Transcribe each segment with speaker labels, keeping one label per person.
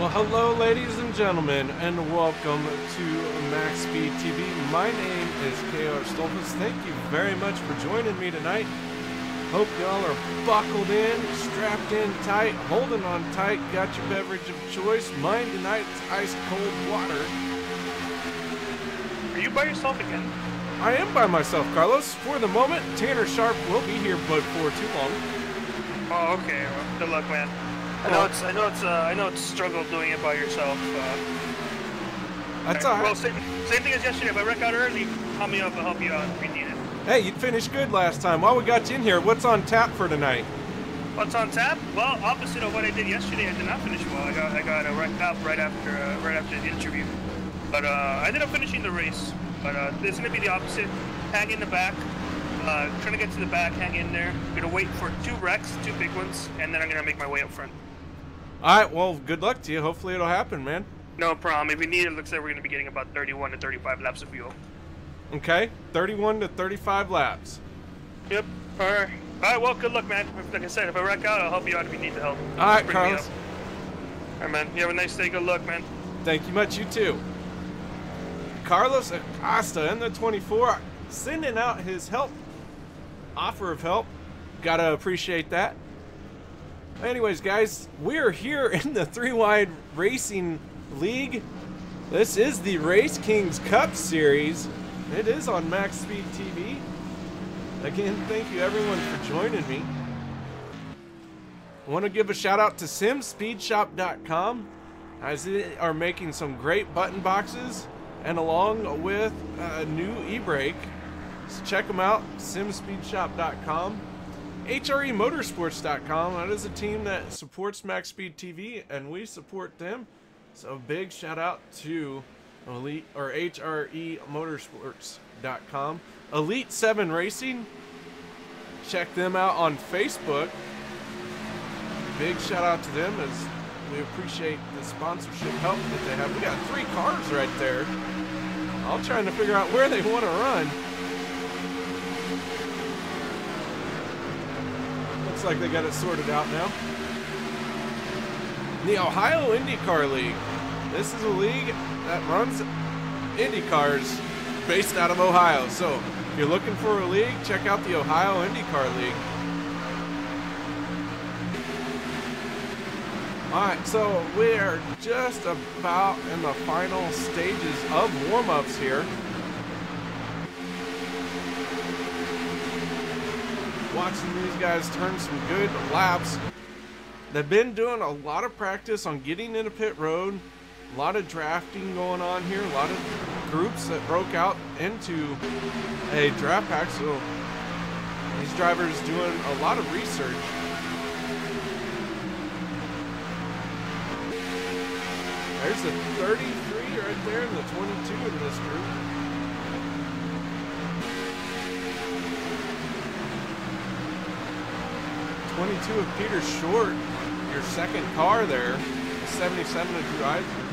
Speaker 1: Well, hello ladies and gentlemen, and welcome to MaxSpeedTV. My name is KR Stolfus. Thank you very much for joining me tonight. Hope y'all are buckled in, strapped in tight, holding on tight, got your beverage of choice. Mine tonight's ice cold water.
Speaker 2: Are you by yourself again?
Speaker 1: I am by myself, Carlos. For the moment, Tanner Sharp will be here, but for too long.
Speaker 2: Oh, okay. Well, good luck, man. I know it's a struggle doing it by yourself.
Speaker 1: That's alright.
Speaker 2: Well, same thing as yesterday. If I wreck out early, call me up and help you out if you need it.
Speaker 1: Hey, you finished good last time. While we got you in here, what's on tap for tonight?
Speaker 2: What's on tap? Well, opposite of what I did yesterday, I did not finish well. I got wrecked out right after the interview. But I ended up finishing the race. But it's gonna be the opposite. Hang in the back. Trying to get to the back, hang in there. Gonna wait for 2 wrecks, 2 big ones, and then I'm gonna make my way up front.
Speaker 1: Alright, well, good luck to you. Hopefully it'll happen, man.
Speaker 2: No problem. If we need it, looks like we're gonna be getting about 31 to 35 laps of fuel.
Speaker 1: Okay, 31 to 35 laps.
Speaker 2: Yep. Alright. Alright, well, good luck, man. Like I said, if I wreck out, I'll help you out if you need the help.
Speaker 1: Alright, Carlos.
Speaker 2: Alright, man. You have a nice day. Good luck, man.
Speaker 1: Thank you much. You too. Carlos Acosta in the 24, sending out his help. Offer of help. Gotta appreciate that. Anyways, guys, we're here in the 3-Wide Racing League. This is the Race Kings Cup Series. It is on MaxSpeedTV. Again, thank you everyone for joining me. I want to give a shout out to SimSpeedShop.com, as they are making some great button boxes, and along with a new e-brake. So check them out, SimSpeedShop.com. HREMotorsports.com, that is a team that supports MaxSpeedTV, and we support them. So big shout out to Elite or HREMotorsports.com. Elite 7 Racing, check them out on Facebook. Big shout out to them, as We appreciate the sponsorship help that they have. We got 3 cars right there. I'm trying to figure out where they want to run. Looks like they got it sorted out now. The Ohio IndyCar League. This is a league that runs Indy cars based out of Ohio. So if you're looking for a league, check out the Ohio IndyCar League. Alright, so we are just about in the final stages of warm-ups here. Watching these guys turn some good laps. They've been doing a lot of practice on getting into pit road. A lot of drafting going on here. A lot of groups that broke out into a draft pack. So these drivers doing a lot of research. There's the 33 right there and the 22 in this group. '22 of Peter Short, your second car there. The 77 of Drew Eisner.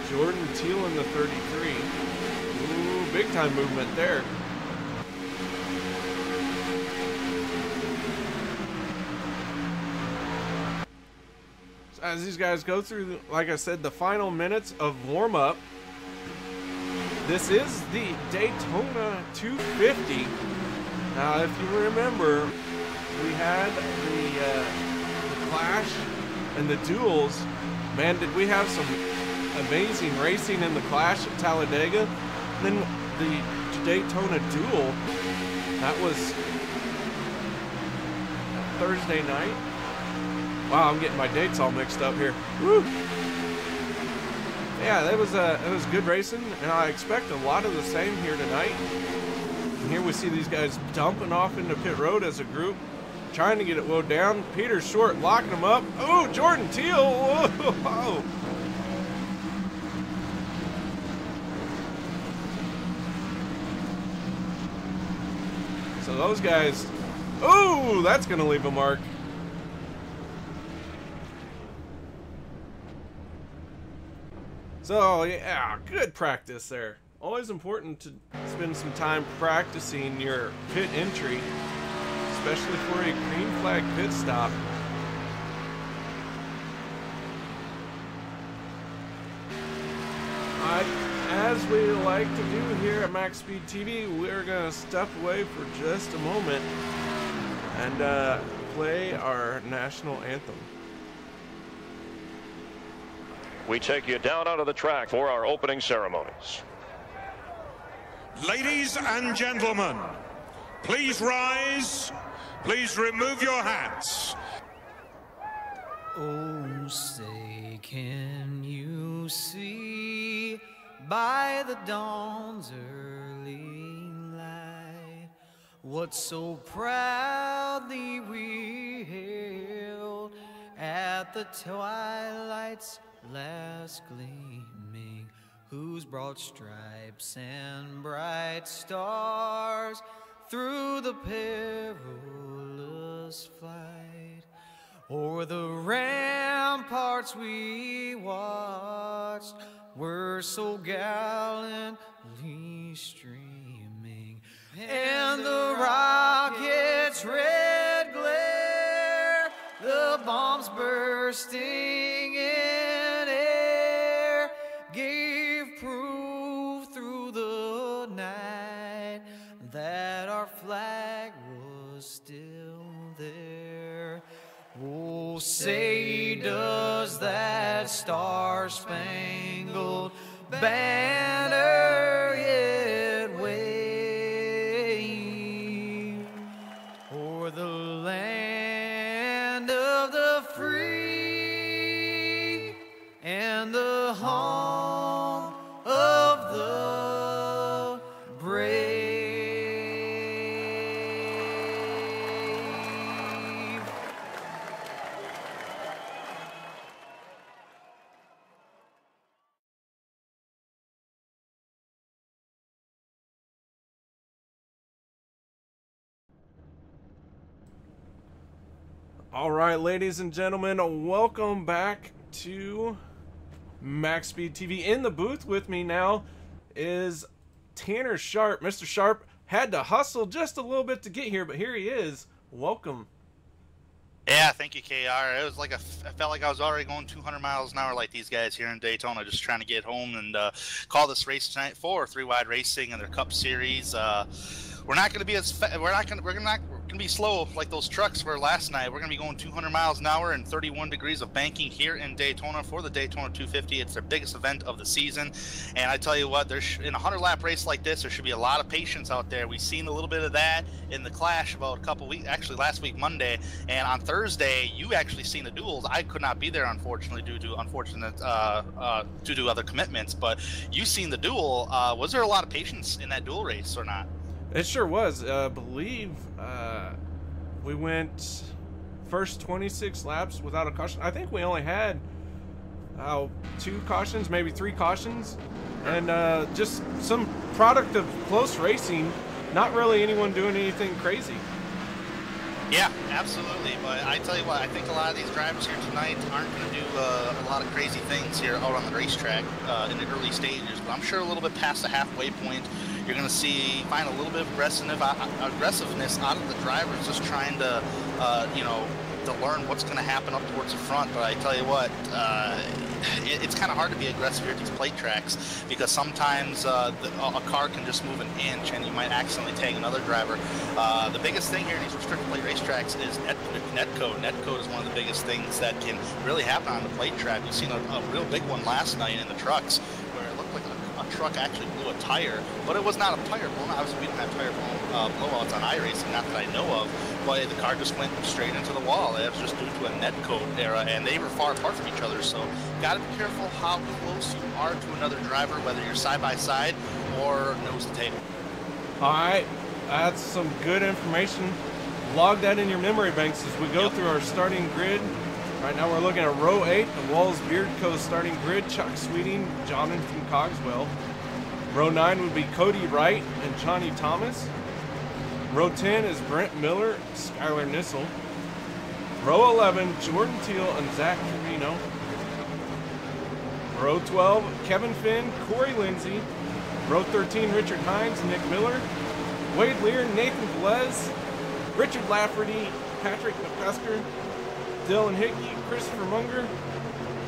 Speaker 1: Jordan Teal in the 33. Ooh, big time movement there. As these guys go through, like I said, the final minutes of warm-up. This is the Daytona 250. Now, if you remember, we had the Clash and the duels. Man, did we have some amazing racing in the Clash at Talladega. And then the Daytona duel, that was Thursday night. Wow, I'm getting my dates all mixed up here. Woo! Yeah, it was good racing, and I expect a lot of the same here tonight. And here we see these guys dumping off into pit road as a group, trying to get it wound down. Peter Short locking them up. Oh, Jordan Teal! Whoa! So those guys, oh, that's gonna leave a mark. So yeah, good practice there. Always important to spend some time practicing your pit entry, especially for a green flag pit stop. As we like to do here at MaxSpeedTV, we're gonna step away for just a moment and play our national anthem.
Speaker 3: We take you down onto the track for our opening ceremonies.
Speaker 4: Ladies and gentlemen, please rise. Please remove your hats.
Speaker 5: Oh, say, can you see by the dawn's early light what so proudly we hailed at the twilight's last gleaming, whose broad stripes and bright stars through the perilous flight o'er the ramparts we watched were so gallantly streaming, and the rocket's red glare, the bombs bursting in air, gave proof through the night that our flag was still there. Oh, say does that star-spangled banner yet wave o'er the land of the free and the home of the brave?
Speaker 1: All right, ladies and gentlemen, welcome back to MaxSpeedTV. In the booth with me now is Tanner Sharp. Mr. Sharp had to hustle just a little bit to get here, but here he is. Welcome.
Speaker 6: Yeah, thank you, KR. It was like I felt like I was already going 200 miles an hour like these guys here in Daytona, just trying to get home and call this race tonight for 3-Wide Racing and their Cup Series. We're not going to be we're going to be slow like those trucks were last night. We're going to be going 200 miles an hour and 31 degrees of banking here in Daytona for the Daytona 250. It's their biggest event of the season, and I tell you what, in a 100-lap race like this, there should be a lot of patience out there. We've seen a little bit of that in the Clash about a couple weeks, actually last week Monday, and on Thursday you actually seen the duels. I could not be there, unfortunately, due to other commitments, but you seen the duel. Was there a lot of patience in that duel race or not?
Speaker 1: It sure was. I believe we went first 26 laps without a caution. I think we only had 2 cautions, maybe 3 cautions, and just some product of close racing. Not really anyone doing anything crazy.
Speaker 6: Yeah, absolutely. But I tell you what, I think a lot of these drivers here tonight aren't going to do a lot of crazy things here out on the racetrack in the early stages. But I'm sure a little bit past the halfway point, you're going to find a little bit of aggressiveness out of the drivers, just trying to, to learn what's going to happen up towards the front. But I tell you what, it's kind of hard to be aggressive here at these plate tracks, because sometimes a car can just move an inch and you might accidentally tag another driver. The biggest thing here in these restricted plate racetracks is netcode. Netcode is one of the biggest things that can really happen on the plate track. We've seen a real big one last night in the trucks, where it looked like a truck actually blew a tire, but it was not a tire blow. Obviously, we don't have tire blowouts on iRacing, not that I know of, but the car just went straight into the wall. It was just due to a netcode error, and they were far apart from each other, so got to be careful how close you are to another driver, whether you're side by side or nose to tail.
Speaker 1: All right, that's some good information. Log that in your memory banks as we go through our starting grid. Right now we're looking at row 8, the Walls Beard Co. starting grid, Chuck Sweeting, Jonathan Cogswell. Row 9 would be Cody Wright and Johnny Thomas. Row 10 is Brent Miller, Skylar Nissel. Row 11, Jordan Teal and Zach Trevino. Row 12, Kevin Finn, Corey Lindsay. Row 13, Richard Hines, Nick Miller. Wade Lear, Nathan Velez, Richard Lafferty, Patrick McCusker, Dylan Hickey, Christopher Munger,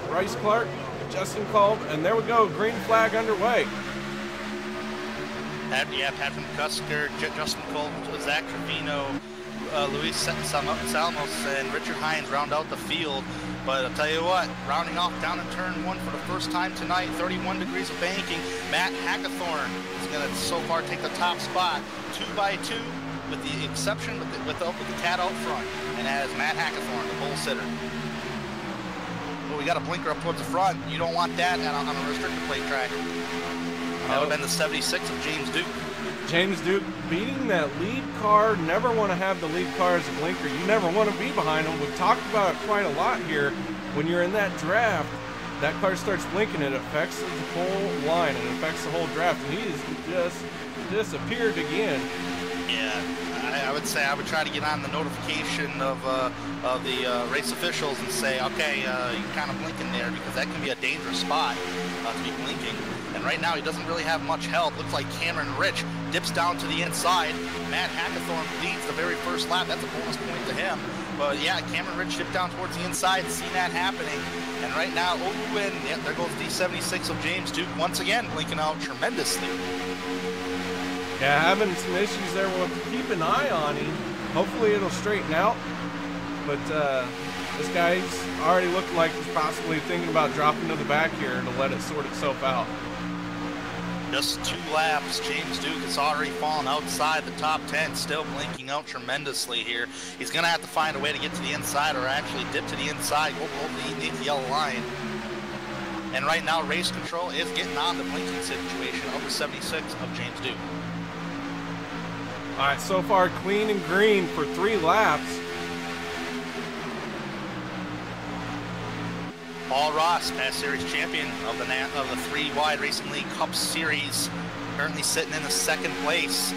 Speaker 1: Bryce Clark, Justin Kolb, and there we go, green flag underway.
Speaker 6: Patrick McCusker, Justin Kolb, Zach Trevino, Luis Salmos, and Richard Hines round out the field. But I'll tell you what, rounding off down in turn 1 for the first time tonight, 31 degrees of banking, Matt Hackathorn is going to so far take the top spot, 2 by 2, with the exception with the cat out front, and that is Matt Hackathorn, the pole sitter. Well, we got a blinker up towards the front. You don't want that on a restricted plate track. That would have been the 76 of James Duke.
Speaker 1: James Duke beating that lead car. Never want to have the lead car as a blinker. You never want to be behind them. We've talked about it quite a lot here. When you're in that draft, that car starts blinking. It affects the whole line. It affects the whole draft. And he has just disappeared again.
Speaker 6: Yeah, I would say I would try to get on the notification of the race officials and say, okay, you're kind of blinking there, because that can be a dangerous spot to be blinking. And right now he doesn't really have much help. Looks like Cameron Rich dips down to the inside. Matt Hackathorn leads the very first lap. That's a bonus point to him. But yeah, Cameron Rich dipped down towards the inside, see that happening. And right now, there goes the 76 of James Duke once again, blinking out tremendously.
Speaker 1: Yeah, having some issues there. We'll keep an eye on him. Hopefully it'll straighten out. But this guy's already looking like he's possibly thinking about dropping to the back here to let it sort itself out.
Speaker 6: Just 2 laps, James Duke has already fallen outside the top 10, still blinking out tremendously here. He's going to have to find a way to get to the inside, or actually dip to the inside, go below the yellow line. And right now, race control is getting on the blinking situation of the 76 of James Duke.
Speaker 1: All right, so far clean and green for 3 laps.
Speaker 6: Paul Ross, past series champion of the 3-Wide Racing League Cup Series, currently sitting in the 2nd place.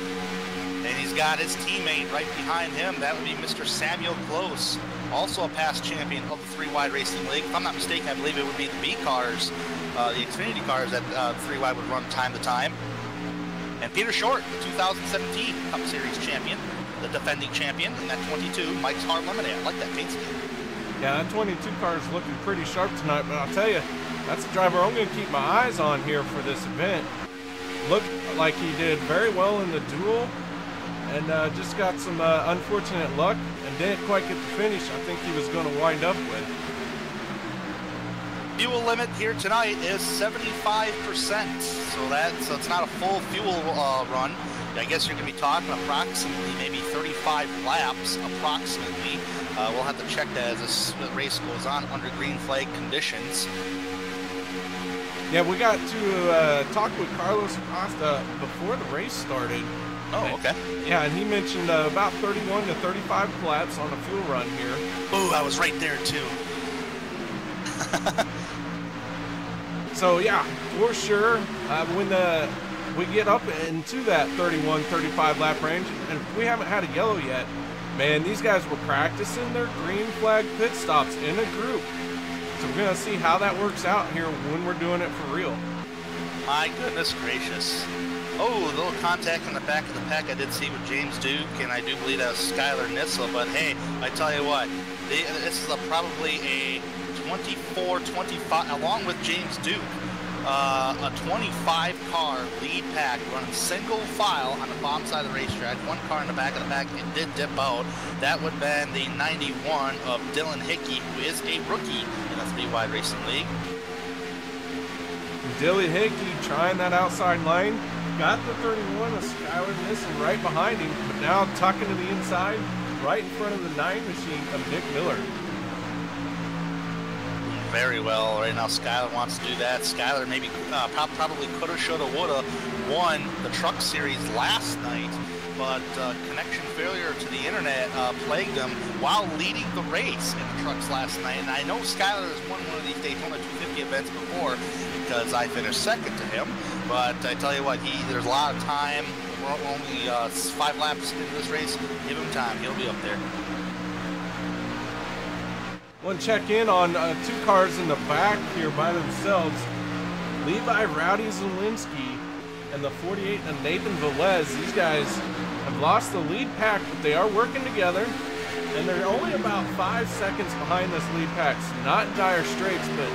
Speaker 6: And he's got his teammate right behind him. That would be Mr. Samuel Close, also a past champion of the 3-Wide Racing League. If I'm not mistaken, I believe it would be the B cars, the Xfinity cars that 3-Wide would run time to time. And Peter Short, the 2017 Cup Series champion, the defending champion in that 22 Mike's Hard Lemonade. I like that paint scheme.
Speaker 1: Yeah, that 22 car is looking pretty sharp tonight, but I'll tell you, that's a driver I'm going to keep my eyes on here for this event. Looked like he did very well in the duel, and just got some unfortunate luck and didn't quite get the finish I think he was going to wind up with.
Speaker 6: Fuel limit here tonight is 75%, so it's not a full fuel run. I guess you're going to be talking approximately maybe 35 laps approximately. We'll have to check that as this race goes on under green flag conditions.
Speaker 1: Yeah, we got to talk with Carlos Acosta before the race started.
Speaker 6: Oh, okay.
Speaker 1: Yeah, and he mentioned about 31 to 35 laps on a fuel run here.
Speaker 6: Oh, I was right there too.
Speaker 1: So yeah, for sure, when we get up into that 31, 35 lap range, and we haven't had a yellow yet, man, these guys were practicing their green flag pit stops in a group. So we're gonna see how that works out here when we're doing it for real.
Speaker 6: My goodness gracious. Oh, a little contact in the back of the pack I did see with James Duke, and I do believe that was Skylar Nissel, but hey, I tell you what, this is probably a 24-25, along with James Duke, a 25-car lead pack running single file on the bottom side of the racetrack. One car in the back of the pack, it did dip out. That would have been the 91 of Dylan Hickey, who is a rookie in the 3-Wide Racing League.
Speaker 1: Dylan Hickey trying that outside lane. Got the 31 of Skylar Nissen right behind him, but now tucking to the inside, right in front of the 9 machine of Nick Miller.
Speaker 6: Very well. Right now, Skylar wants to do that. Skylar maybe probably coulda, shoulda, woulda won the Truck Series last night, but connection failure to the internet plagued him while leading the race in the trucks last night. And I know Skylar has won one of these Daytona 250 events before because I finished second to him. But I tell you what, there's a lot of time. We're only 5 laps into this race. Give him time. He'll be up there.
Speaker 1: Want to check in on 2 cars in the back here by themselves. Levi Rowdy Zielinski and the 48 of Nathan Velez. These guys have lost the lead pack, but they are working together. And they're only about 5 seconds behind this lead pack. So not in dire straits, but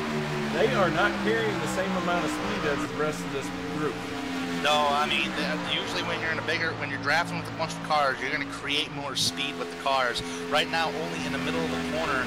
Speaker 1: they are not carrying the same amount of speed as the rest of this group.
Speaker 6: No, I mean, usually when you're when you're drafting with a bunch of cars, you're going to create more speed with the cars. Right now, only in the middle of the corner,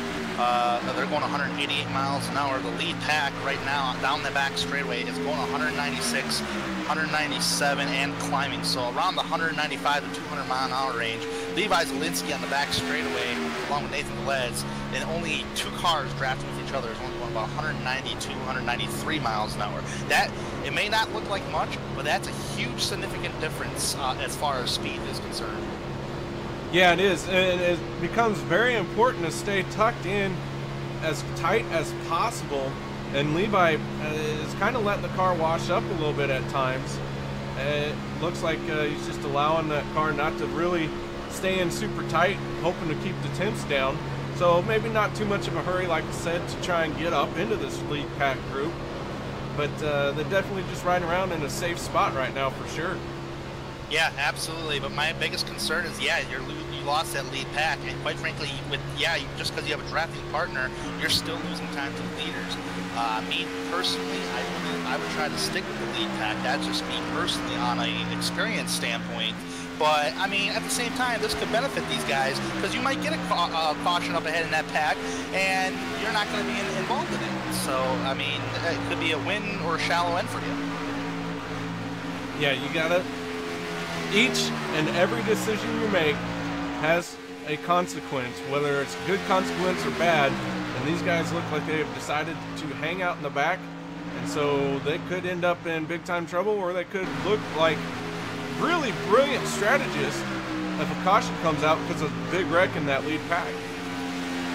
Speaker 6: they're going 188 miles an hour. The lead pack right now, down the back straightaway, is going 196, 197, and climbing. So around the 195 to 200 mile an hour range. Levi Zielinski on the back straightaway, along with Nathan Velez, and only 2 cars drafting with each other is only going about 192, 193 miles an hour. That, it may not look like much, but that's a huge significant difference as far as speed is concerned.
Speaker 1: Yeah, it is, and it becomes very important to stay tucked in as tight as possible, and Levi is kind of letting the car wash up a little bit at times. It looks like he's just allowing that car not to really stay in super tight, hoping to keep the temps down. So maybe not too much of a hurry, like I said, to try and get up into this lead pack group. But they're definitely just riding around in a safe spot right now for sure.
Speaker 6: Yeah, absolutely. But my biggest concern is, yeah, you lost that lead pack, and quite frankly, just because you have a drafting partner, you're still losing time to the leaders. Me personally, I would try to stick with the lead pack. That's just me personally on an experience standpoint. But, I mean, at the same time, this could benefit these guys because you might get a caution up ahead in that pack, and you're not going to be involved in it. So, I mean, it could be a win or a shallow end for you.
Speaker 1: Yeah, you got to... Each and every decision you make has a consequence, whether it's a good consequence or bad. And these guys look like they have decided to hang out in the back, and so they could end up in big-time trouble, or they could look like really brilliant strategists if a caution comes out because of the big wreck in that lead pack.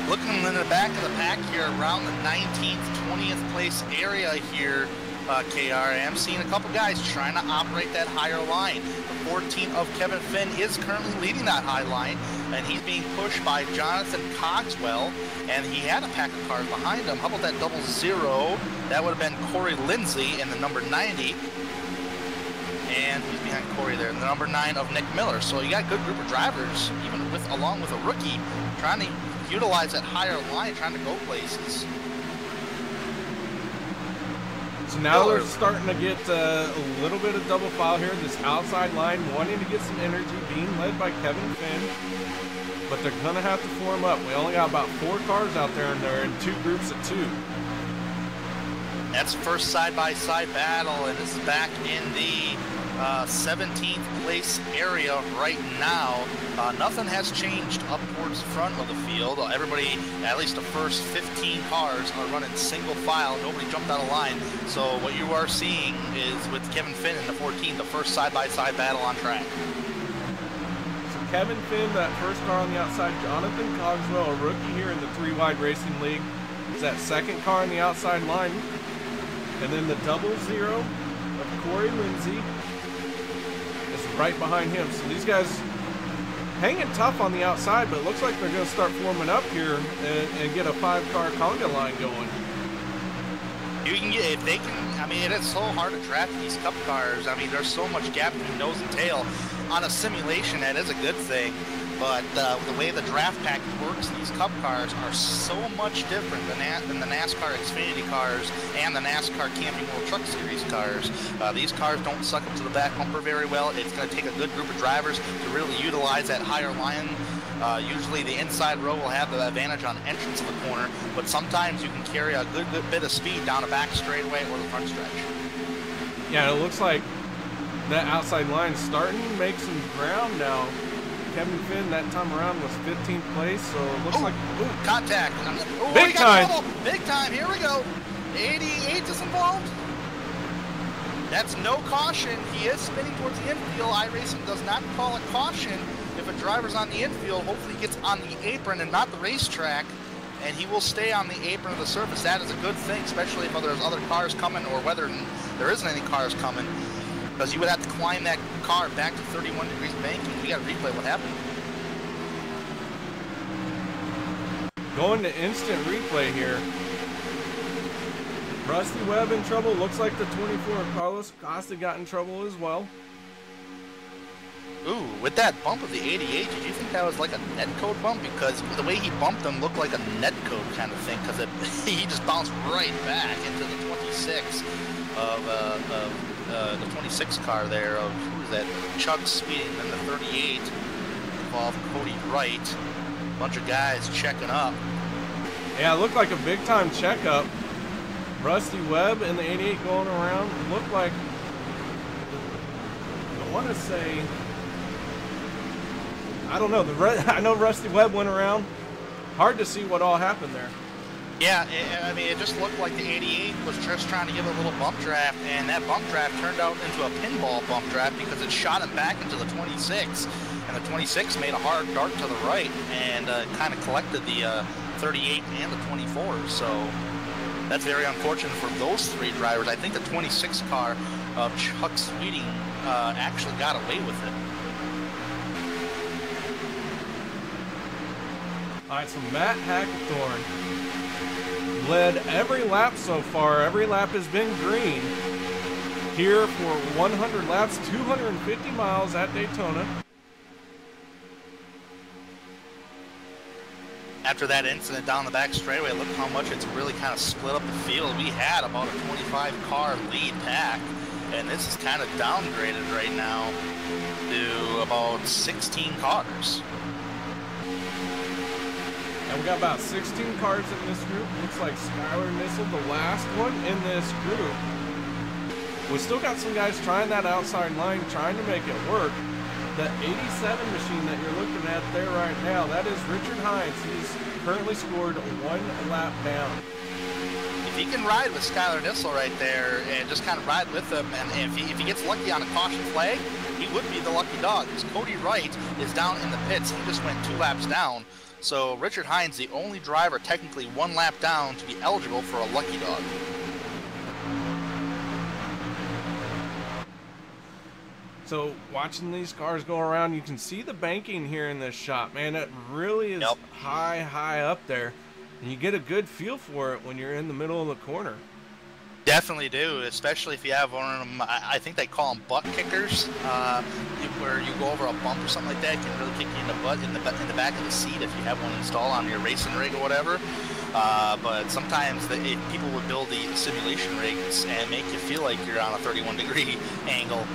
Speaker 6: Looking in the back of the pack here, around the 19th, 20th place area here, KR. I am seeing a couple guys trying to operate that higher line. The 14 of Kevin Finn is currently leading that high line, and he's being pushed by Jonathan Cogswell, and he had a pack of cars behind him. How about that 00? That would have been Corey Lindsay in the number 90. And who's behind Corey there? The number 9 of Nick Miller. So you got a good group of drivers, even along with a rookie, trying to utilize that higher line, trying to go places.
Speaker 1: So now they're starting to get a little bit of double file here. This outside line wanting to get some energy, being led by Kevin Finn. But they're going to have to form up. We only got about 4 cars out there, and they're in 2 groups of 2.
Speaker 6: That's first side-by-side battle, and this is back in the 17th place area right now. Nothing has changed up towards the front of the field. Everybody, at least the first 15 cars, are running single file. Nobody jumped out of line. So what you are seeing is with Kevin Finn in the 14, the first side-by-side battle on track.
Speaker 1: So Kevin Finn, that first car on the outside. Jonathan Cogswell, a rookie here in the 3-wide racing league, is that second car on the outside line. And then the 00 of Corey Lindsay is right behind him. So these guys hanging tough on the outside, but it looks like they're going to start forming up here and get a 5-car conga line going.
Speaker 6: You can get, if they can, I mean, it is so hard to draft these cup cars. I mean, there's so much gap between nose and tail. On a simulation, that is a good thing. But the way the draft package works, these cup cars are so much different than the NASCAR Xfinity cars and the NASCAR Camping World Truck Series cars. These cars don't suck up to the back bumper very well. It's going to take a good group of drivers to really utilize that higher line. Usually the inside row will have the advantage on entrance of the corner, but sometimes you can carry a good bit of speed down a back straightaway or the front stretch.
Speaker 1: Yeah, it looks like that outside line is starting to make some ground now. Kevin Finn that time around was 15th place, so it looks like
Speaker 6: contact.
Speaker 1: Big time.
Speaker 6: Trouble. Big time. Here we go. 88 is involved. That's no caution. He is spinning towards the infield. iRacing does not call a caution if a driver's on the infield. Hopefully he gets on the apron and not the racetrack, and he will stay on the apron of the surface. That is a good thing, especially if there's other cars coming or whether there isn't any cars coming. Because you would have to climb that car back to 31 degrees banking. We got to replay what happened.
Speaker 1: Going to instant replay here. Rusty Webb in trouble. Looks like the 24 Carlos Costa got in trouble as well.
Speaker 6: Ooh, with that bump of the 88, did you think that was like a net code bump? Because the way he bumped him looked like a net code kind of thing, because he just bounced right back into the 26 of the 26 car there of, who is that? Chuck speeding, then the 38 involved Cody Wright. Bunch of guys checking up.
Speaker 1: Yeah, it looked like a big time checkup. Rusty Webb and the 88 going around. It looked like, I want to say, I don't know. I know Rusty Webb went around. Hard to see what all happened there.
Speaker 6: Yeah, I mean, it just looked like the 88 was just trying to give a little bump draft, and that bump draft turned out into a pinball bump draft because it shot him back into the 26, and the 26 made a hard dart to the right and kind of collected the 38 and the 24. So that's very unfortunate for those 3 drivers. I think the 26 car of Chuck Sweeting actually got away with it.
Speaker 1: All right, so Matt Hackathorn led every lap so far. Every lap has been green here for 100 laps, 250 miles at Daytona.
Speaker 6: After that incident down the back straightaway, look how much it's really kind of split up the field. We had about a 25-car lead pack, and this is kind of downgraded right now to about 16 cars.
Speaker 1: And we got about 16 cars in this group. Looks like Skylar Nissel, the last one in this group. We still got some guys trying that outside line, trying to make it work. The 87 machine that you're looking at there right now, that is Richard Hines. He's currently scored 1 lap down.
Speaker 6: If he can ride with Skylar Nissel right there and just kind of ride with him, and if he gets lucky on a caution flag, he would be the lucky dog. Because Cody Wright is down in the pits. He just went 2 laps down. So Richard Hines, the only driver technically 1 lap down to be eligible for a lucky dog.
Speaker 1: So watching these cars go around, you can see the banking here in this shot, man. It really is high up there. And you get a good feel for it when you're in the middle of the corner.
Speaker 6: Definitely do, especially if you have one of them. I think they call them butt kickers, where you go over a bump or something like that. It can really kick you in the butt in the back of the seat if you have one installed on your racing rig or whatever. But sometimes people would build the simulation rigs and make you feel like you're on a 31-degree angle.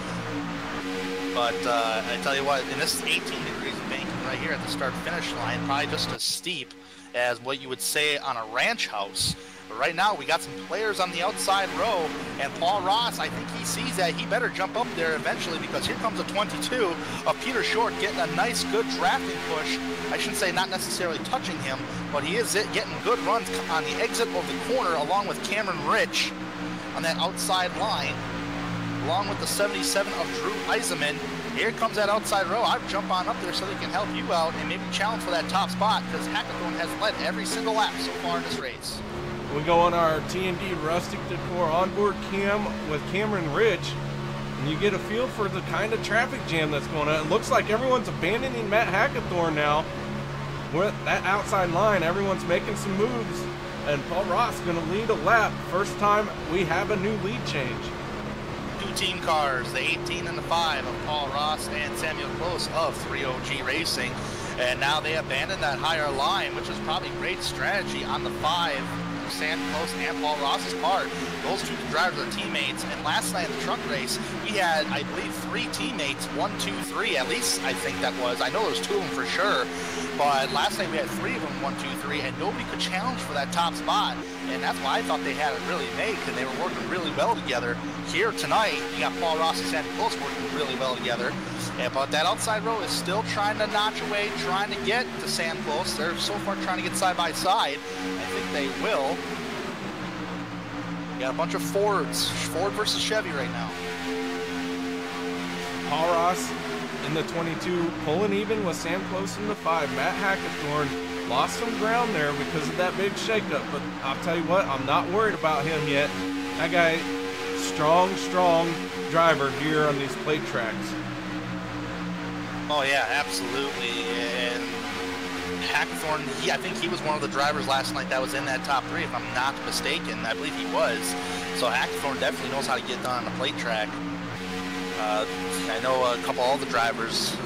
Speaker 6: But I tell you what, and this is 18 degrees of banking right here at the start-finish line, probably just as steep as what you would say on a ranch house. But right now, we got some players on the outside row, and Paul Ross, I think he sees that he better jump up there eventually, because here comes a 22 of Peter Short getting a nice, good drafting push. I shouldn't say not necessarily touching him, but he is getting good runs on the exit of the corner, along with Cameron Rich on that outside line, along with the 77 of Drew Eisenman. Here comes that outside row. I'd jump on up there so they can help you out and maybe challenge for that top spot, because Hackathorn has led every single lap so far in this race.
Speaker 1: We go on our T&D Rustic Decor onboard cam with Cameron Ridge, and you get a feel for the kind of traffic jam that's going on. It looks like everyone's abandoning Matt Hackathorn now. We're at that outside line. Everyone's making some moves, and Paul Ross going to lead a lap. First time we have a new lead change.
Speaker 6: Two team cars, the 18 and the 5 of Paul Ross and Samuel Close of 3OG Racing. And now they abandon that higher line, which is probably great strategy on the 5. Sam Close and Paul Ross's part. Those two drivers are teammates, and last night in the truck race, we had, I believe, 3 teammates, 1, 2, 3, at least I think that was. I know there was 2 of them for sure, but last night we had 3 of them, 1, 2, 3, and nobody could challenge for that top spot, and that's why I thought they had it really made, and they were working really well together. Here tonight, you got Paul Ross and Sam Close working really well together, but that outside row is still trying to notch away, trying to get to Sam Close. They're so far trying to get side by side. I think they will. You got a bunch of Fords, Ford versus Chevy right now.
Speaker 1: Paul Ross in the 22 pulling even with Sam Close in the 5. Matt Hackathorn lost some ground there because of that big shakeup, but I'll tell you what, I'm not worried about him yet. That guy, strong driver here on these plate tracks.
Speaker 6: Oh yeah, absolutely. And Hackathorn, I think he was one of the drivers last night that was in that top 3, if I'm not mistaken. I believe he was. So Hackathorn definitely knows how to get done on the plate track. I know a couple of the drivers.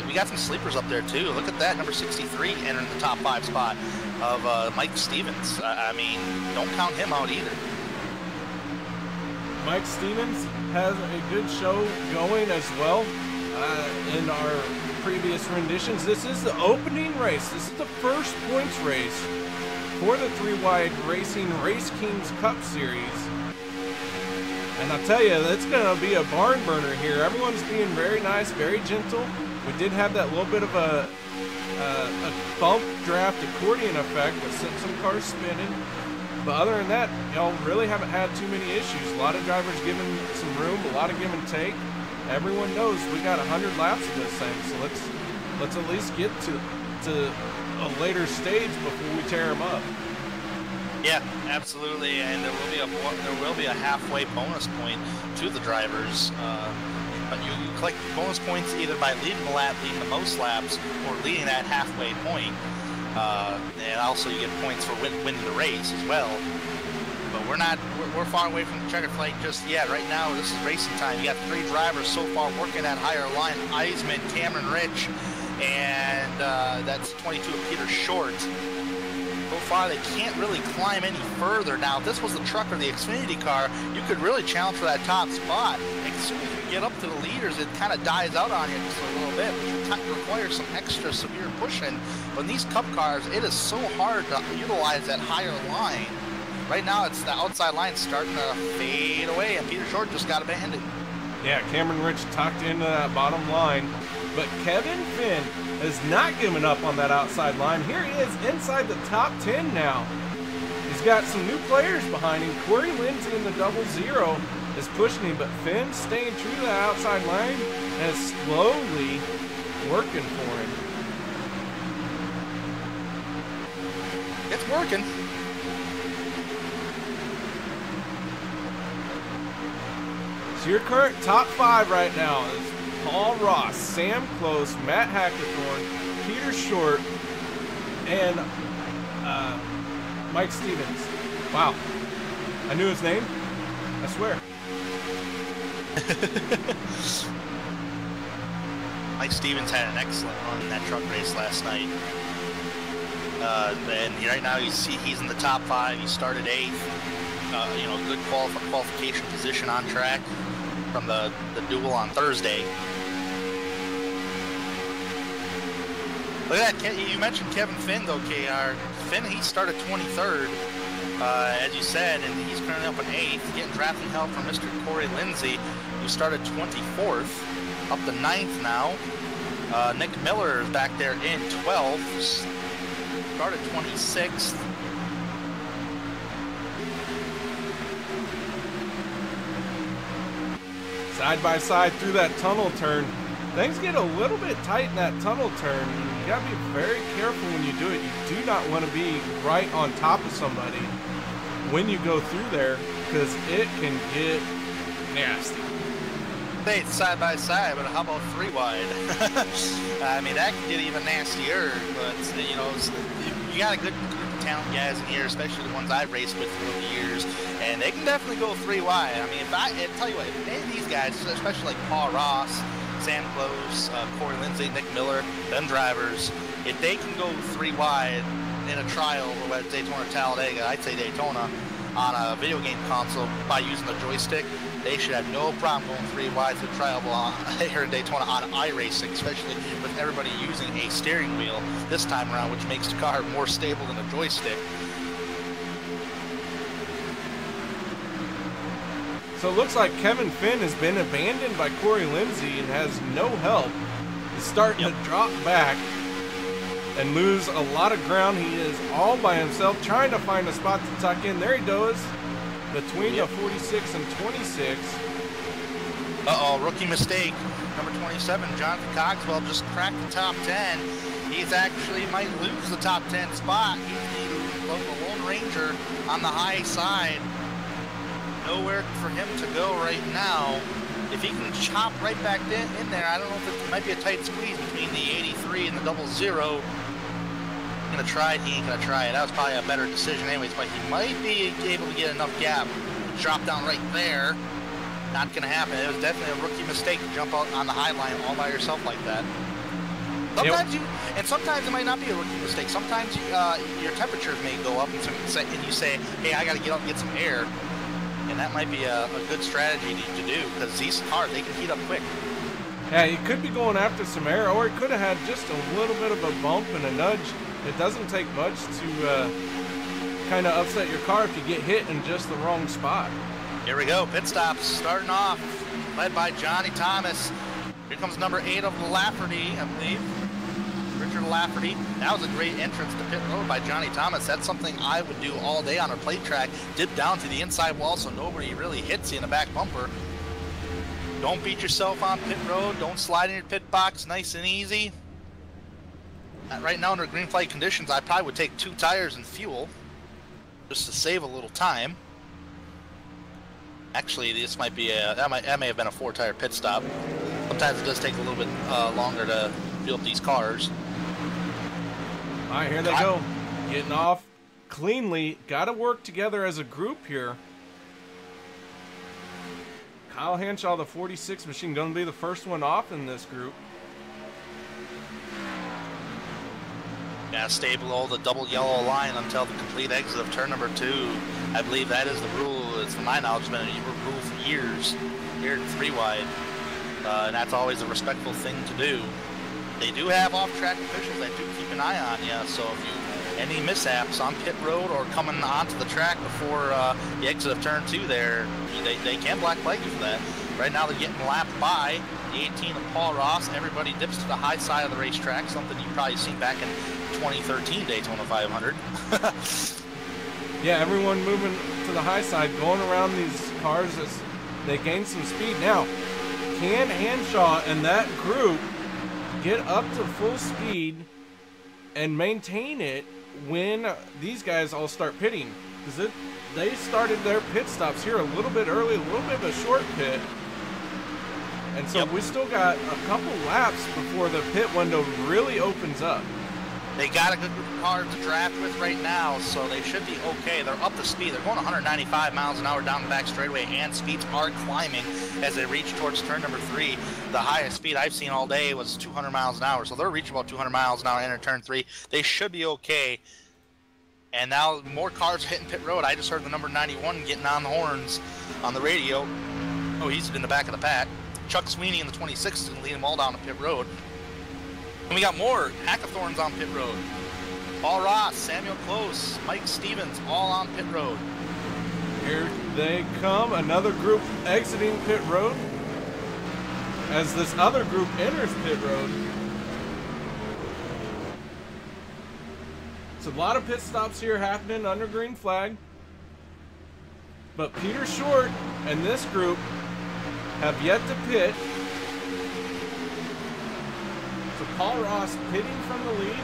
Speaker 6: We got some sleepers up there too. Look at that, number 63 entering the top 5 spot of Mike Stevens. I mean, don't count him out either.
Speaker 1: Mike Stevens has a good show going as well. In our previous renditions, this is the opening race. This is the first points race for the 3-Wide Racing Race Kings Cup Series. And I'll tell you, it's going to be a barn burner here. Everyone's being very nice, very gentle. We did have that little bit of a bump draft accordion effect that sent some cars spinning. But other than that, y'all really haven't had too many issues. A lot of drivers giving some room, a lot of give and take. Everyone knows we got 100 laps of this thing, so let's at least get to a later stage before we tear them up.
Speaker 6: Yeah, absolutely, and there will be a halfway bonus point to the drivers. You collect bonus points either by leading the lap, leading the most laps, or leading that halfway point. And also you get points for winning the race as well. But we're far away from the checkered flag just yet. Right now, this is racing time. You got 3 drivers so far working that higher line. Eisman, Cameron Rich, and that's 22 of Peter Short. So far, they can't really climb any further. Now, if this was the truck or the Xfinity car, you could really challenge for that top spot. As soon as you get up to the leaders, it kind of dies out on you just a little bit, which requires some extra severe pushing. But in these Cup cars, it is so hard to utilize that higher line. Right now, it's the outside line starting to fade away, and Peter Short just got abandoned. Yeah,
Speaker 1: Cameron Rich tucked into that bottom line, but Kevin Finn has not given up on that outside line. Here he is inside the top 10 now. He's got some new players behind him. Corey Lindsay in the 00 is pushing him, but Finn staying true to that outside line and is slowly working for him.
Speaker 6: It's working.
Speaker 1: So your current top 5 right now is Paul Ross, Sam Close, Matt Hackerthorn, Peter Short, and Mike Stevens. Wow. I knew his name. I swear.
Speaker 6: Mike Stevens had an excellent run in that truck race last night. And right now he's in the top 5. He started 8th. You know, good qualification position on track from the duel on Thursday. Look at that. You mentioned Kevin Finn, though, KR. Finn, he started 23rd, as you said, and he's currently up in 8th, getting drafting help from Mr. Corey Lindsay, who started 24th, up to 9th now. Nick Miller is back there in 12th, started 26th.
Speaker 1: Side by side through that tunnel turn. Things get a little bit tight in that tunnel turn. You gotta be very careful when you do it. You do not want to be right on top of somebody when you go through there, because it can get nasty.
Speaker 6: Hey, it's side by side, but how about 3 wide? I mean, that can get even nastier, but you know, you got a good group of talent guys in here, especially the ones I've raced with through the years, and they can definitely go 3 wide. I mean, I tell you what, if any of these guys, especially like Paul Ross, Sam Close, Corey Lindsay, Nick Miller, them drivers, if they can go 3 wide in a trial, whether it's Daytona or Talladega, I'd say Daytona, on a video game console by using the joystick, they should have no problem going 3 wide to trial here in Daytona on iRacing, especially with everybody using a steering wheel this time around, which makes the car more stable than a joystick.
Speaker 1: So it looks like Kevin Finn has been abandoned by Corey Lindsay and has no help. He's starting to drop back and lose a lot of ground. He is all by himself trying to find a spot to tuck in. There he goes, between the 46 and 26.
Speaker 6: Uh-oh, rookie mistake. Number 27, Jonathan Cogswell, just cracked the top 10. He's actually might lose the top 10 spot. He's the Lone Ranger on the high side. Nowhere for him to go right now. If he can chop right back in there, I don't know if it might be a tight squeeze between the 83 and the 00. Gonna try it, he ain't gonna try it. That was probably a better decision anyways, but he might be able to get enough gap. Drop down right there. Not gonna happen. It was definitely a rookie mistake to jump out on the high line all by yourself like that. Sometimes sometimes it might not be a rookie mistake. Sometimes your temperatures may go up and you say, hey, I gotta get up and get some air. And that might be a good strategy to do, because these cars, they can heat up quick.
Speaker 1: Yeah, he could be going after some air, or he could have had just a little bit of a bump and a nudge. It doesn't take much to kind of upset your car if you get hit in just the wrong spot.
Speaker 6: Here we go, pit stops starting off, led by Johnny Thomas. Here comes number 8 of Lafferty, I believe. Richard Lafferty. That was a great entrance to pit road by Johnny Thomas. That's something I would do all day on a plate track. Dip down to the inside wall so nobody really hits you in the back bumper. Don't beat yourself on pit road. Don't slide in your pit box. Nice and easy. Right now under green flag conditions, I probably would take 2 tires and fuel just to save a little time. Actually, this might be that may have been a 4-tire pit stop. Sometimes it does take a little bit longer to fill up these cars.
Speaker 1: All right, here they go. Getting off cleanly. Got to work together as a group here. Kyle Hanshaw, the 46 machine, going to be the first one off in this group.
Speaker 6: Yeah, stay below the double yellow line until the complete exit of turn number 2. I believe that is the rule. It's, from my knowledge, been a rule for years here in 3 wide. And that's always a respectful thing to do. They do have off-track officials that do keep an eye on you, so if you any mishaps on pit road or coming onto the track before the exit of turn 2 there, they can black flag you for that. Right now they're getting lapped by the 18 of Paul Ross. Everybody dips to the high side of the racetrack, something you've probably seen back in 2013 Daytona 500.
Speaker 1: Yeah, everyone moving to the high side, going around these cars as they gain some speed. Now, can Hanshaw and that group get up to full speed and maintain it when these guys all start pitting? Because they started their pit stops here a little bit early, a little bit of a short pit. And so we still got a couple laps before the pit window really opens up.
Speaker 6: They got a good group of cars to draft with right now, so they should be okay. They're up to speed. They're going 195 miles an hour down the back straightaway, and speeds are climbing as they reach towards turn number 3. The highest speed I've seen all day was 200 miles an hour, so they're reaching about 200 miles an hour into turn 3. They should be okay. And now more cars are hitting pit road. I just heard the number 91 getting on the horns on the radio. Oh, he's in the back of the pack. Chuck Sweeney in the 26 is going to lead them all down to pit road. And we got more Hackathorns on pit road. Paul Ross, Samuel Close, Mike Stevens, all on pit road.
Speaker 1: Here they come, another group exiting pit road as this other group enters pit road. So a lot of pit stops here happening under green flag. But Peter Short and this group have yet to pit. So Paul Ross pitting from the lead.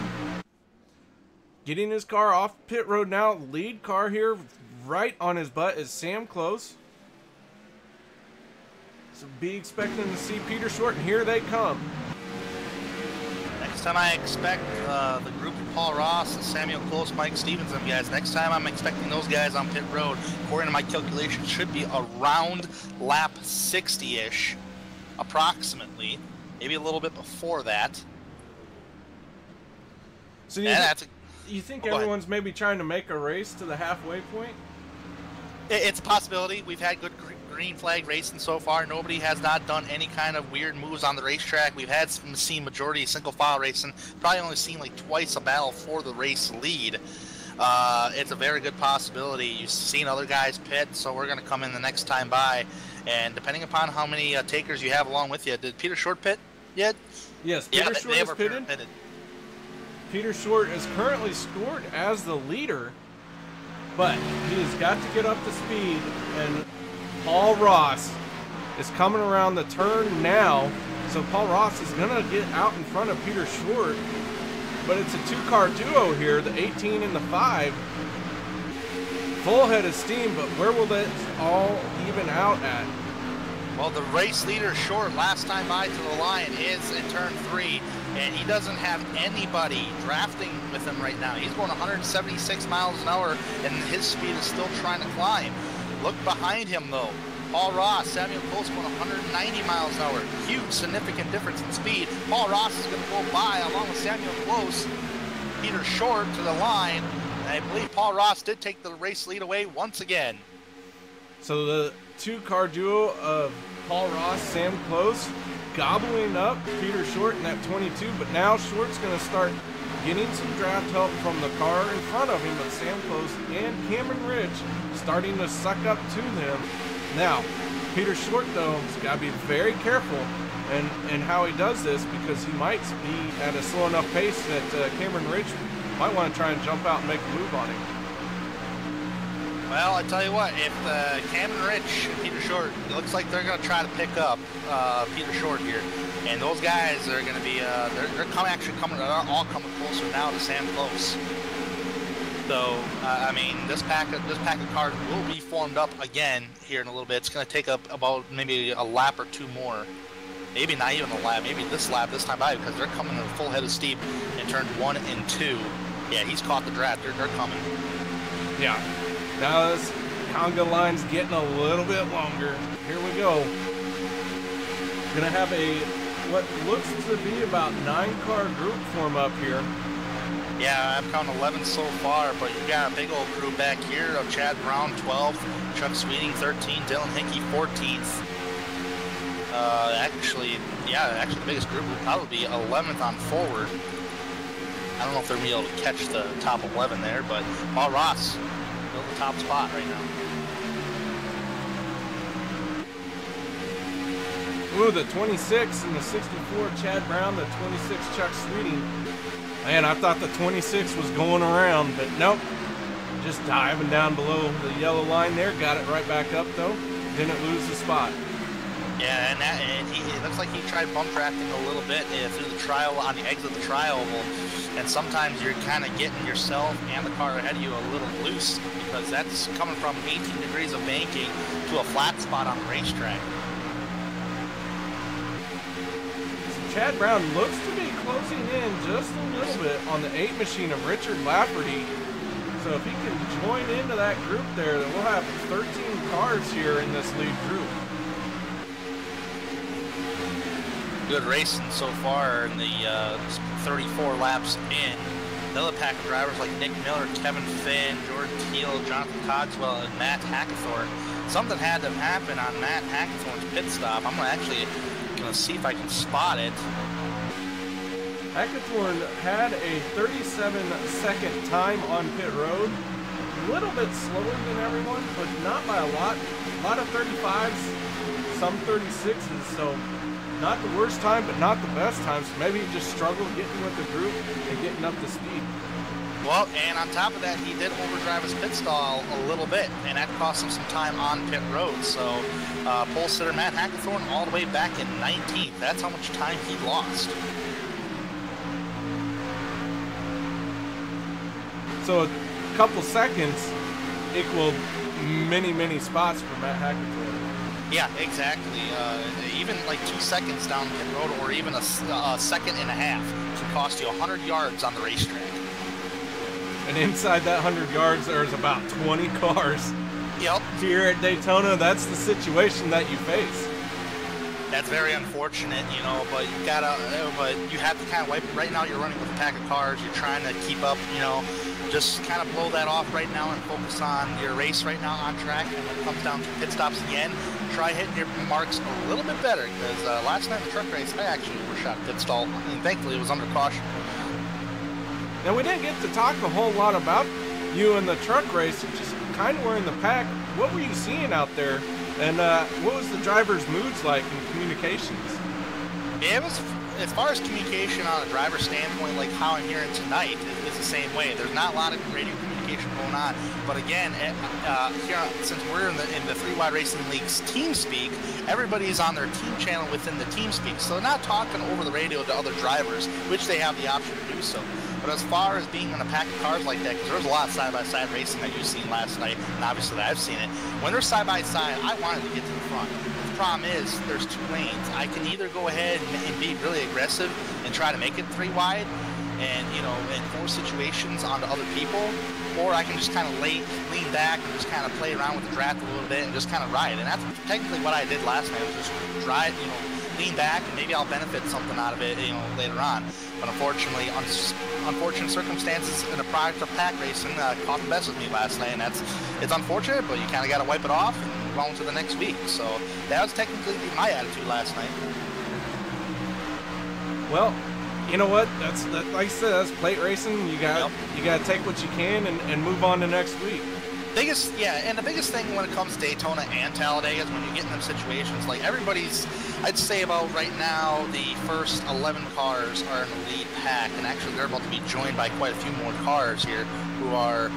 Speaker 1: Getting his car off pit road now. Lead car here right on his butt is Sam Close. So be expecting to see Peter Short, and here they come.
Speaker 6: Next time I expect the group of Paul Ross and Samuel Close, Mike Stevens, them guys. Next time I'm expecting those guys on pit road. According to my calculations, should be around lap 60-ish, approximately. Maybe a little bit before that.
Speaker 1: So you think everyone's maybe trying to make a race to the halfway point?
Speaker 6: It's a possibility. We've had good green flag racing so far. Nobody has not done any kind of weird moves on the racetrack. We've had seen majority single file racing. Probably only seen like twice a battle for the race lead. It's a very good possibility. You've seen other guys pit, so we're going to come in the next time by. And depending upon how many takers you have along with you, did Peter Short pit yet?
Speaker 1: Yes, Peter Short is pitted. Peter Short is currently scored as the leader, but he has got to get up to speed, and Paul Ross is coming around the turn now, so Paul Ross is going to get out in front of Peter Short, but it's a two-car duo here, the 18 and the 5. Full head of steam, but where will that all even out at?
Speaker 6: Well, the race leader Short last time by to the line is in turn 3, and he doesn't have anybody drafting with him right now. He's going 176 miles an hour, and his speed is still trying to climb. Look behind him, though. Paul Ross, Samuel Close going 190 miles an hour. Huge, significant difference in speed. Paul Ross is going to go by along with Samuel Close. Peter Short to the line. I believe Paul Ross did take the race lead away once again.
Speaker 1: So the two-car duo of Paul Ross, Sam Close, gobbling up Peter Short in that 22, but now Short's going to start getting some draft help from the car in front of him, but Sam Close and Cameron Rich starting to suck up to them. Now, Peter Short, though, has got to be very careful in how he does this, because he might be at a slow enough pace that Cameron Rich might want to try and jump out and make a move on him.
Speaker 6: Well, I tell you what, if Cameron Rich and Peter Short, it looks like they're going to try to pick up Peter Short here. And those guys are going to be, they're all coming closer now to Sam Close. So, I mean, this pack of cars will be formed up again here in a little bit. It's going to take up about maybe a lap or two more. Maybe not even a lap, maybe this time by, because they're coming in a full head of steam in turn 1 and 2. Yeah, he's caught the draft. They're coming.
Speaker 1: Yeah. Now this conga line's getting a little bit longer. Here we go. Gonna have what looks to be about 9-car group form up here.
Speaker 6: Yeah, I'm counting 11 so far, but you got a big old group back here of Chad Brown, 12th, Chuck Sweeting, 13th, Dylan Hickey, 14th. Actually, the biggest group would probably be 11th on forward. I don't know if they're going to be able to catch the top 11 there, but Paul Ross, still the top spot right now.
Speaker 1: Ooh, the 26 and the 64, Chad Brown, the 26, Chuck Sweeting. Man, I thought the 26 was going around, but nope. Just diving down below the yellow line there. Got it right back up, though. Didn't lose the spot.
Speaker 6: Yeah, and it looks like he tried bump drafting a little bit through the trial, on the exit of the trial oval. And sometimes you're kind of getting yourself and the car ahead of you a little loose, because that's coming from 18 degrees of banking to a flat spot on the racetrack.
Speaker 1: Chad Brown looks to be closing in just a little bit on the 8 machine of Richard Lafferty. So if he can join into that group there, then we'll have 13 cars here in this lead group.
Speaker 6: Good racing so far in the 34 laps in. Another pack of drivers like Nick Miller, Kevin Finn, Jordan Teal, Jonathan Cogswell, and Matt Hackathorn. Something had to happen on Matt Hackathorn's pit stop. I'm gonna see if I can spot it.
Speaker 1: Hackathorn had a 37-second time on pit road. A little bit slower than everyone, but not by a lot. A lot of 35s, some 36s, so not the worst time, but not the best time. So maybe he just struggled getting with the group and getting up to speed.
Speaker 6: Well, and on top of that, he did overdrive his pit stall a little bit, and that cost him some time on pit road. So, pole sitter Matt Hackathorn all the way back in 19th. That's how much time he lost.
Speaker 1: So a couple seconds equaled many spots for Matt Hackathorn.
Speaker 6: Yeah, exactly. Even like 2 seconds down pit road, or even a second and a half, can cost you 100 yards on the racetrack.
Speaker 1: And inside that 100 yards, there's about 20 cars.
Speaker 6: Yep.
Speaker 1: Here at Daytona, that's the situation that you face.
Speaker 6: That's very unfortunate, you know, but you have to kind of wipe. Right now, you're running with a pack of cars. You're trying to keep up, you know. Just kind of blow that off right now and focus on your race right now on track. And when it comes down to pit stops again, try hitting your marks a little bit better. Because last night in the truck race, I actually overshot pit stall, and thankfully it was under caution.
Speaker 1: Now, we didn't get to talk a whole lot about you in the truck race. You just kind of were in the pack. What were you seeing out there? And what was the driver's moods like in communications?
Speaker 6: It was, as far as communication on a driver standpoint, like how I'm hearing tonight, it's the same way. There's not a lot of radio communication going on. But again, here, since we're in the 3-Wide Racing League's TeamSpeak, everybody's on their team channel within the TeamSpeak. So they're not talking over the radio to other drivers, which they have the option to do so. But as far as being in a pack of cars like that, because there was a lot of side-by-side racing that you've seen last night, and obviously I've seen it, when they're side-by-side, I wanted to get to the front. The problem is, there's 2 lanes. I can either go ahead and be really aggressive and try to make it 3-wide and, you know, and force situations onto other people, or I can just kind of lean back and just kind of play around with the draft a little bit and just kind of ride. And that's technically what I did last night, was just drive, you know, lean back, and maybe I'll benefit something out of it, you know, later on. But unfortunately, unfortunate circumstances in a product of pack racing caught the best with me last night, and it's unfortunate, but you kind of got to wipe it off and move on to the next week. So that was technically my attitude last night.
Speaker 1: Well, you know what? That's like I said, that's plate racing. You got to take what you can and move on to next week. And the biggest thing when it comes to Daytona and Talladega is when you get in them situations, like everybody's, I'd say about right now, the first 11 cars are in the lead pack, and actually they're about to be joined by quite a few more cars here who are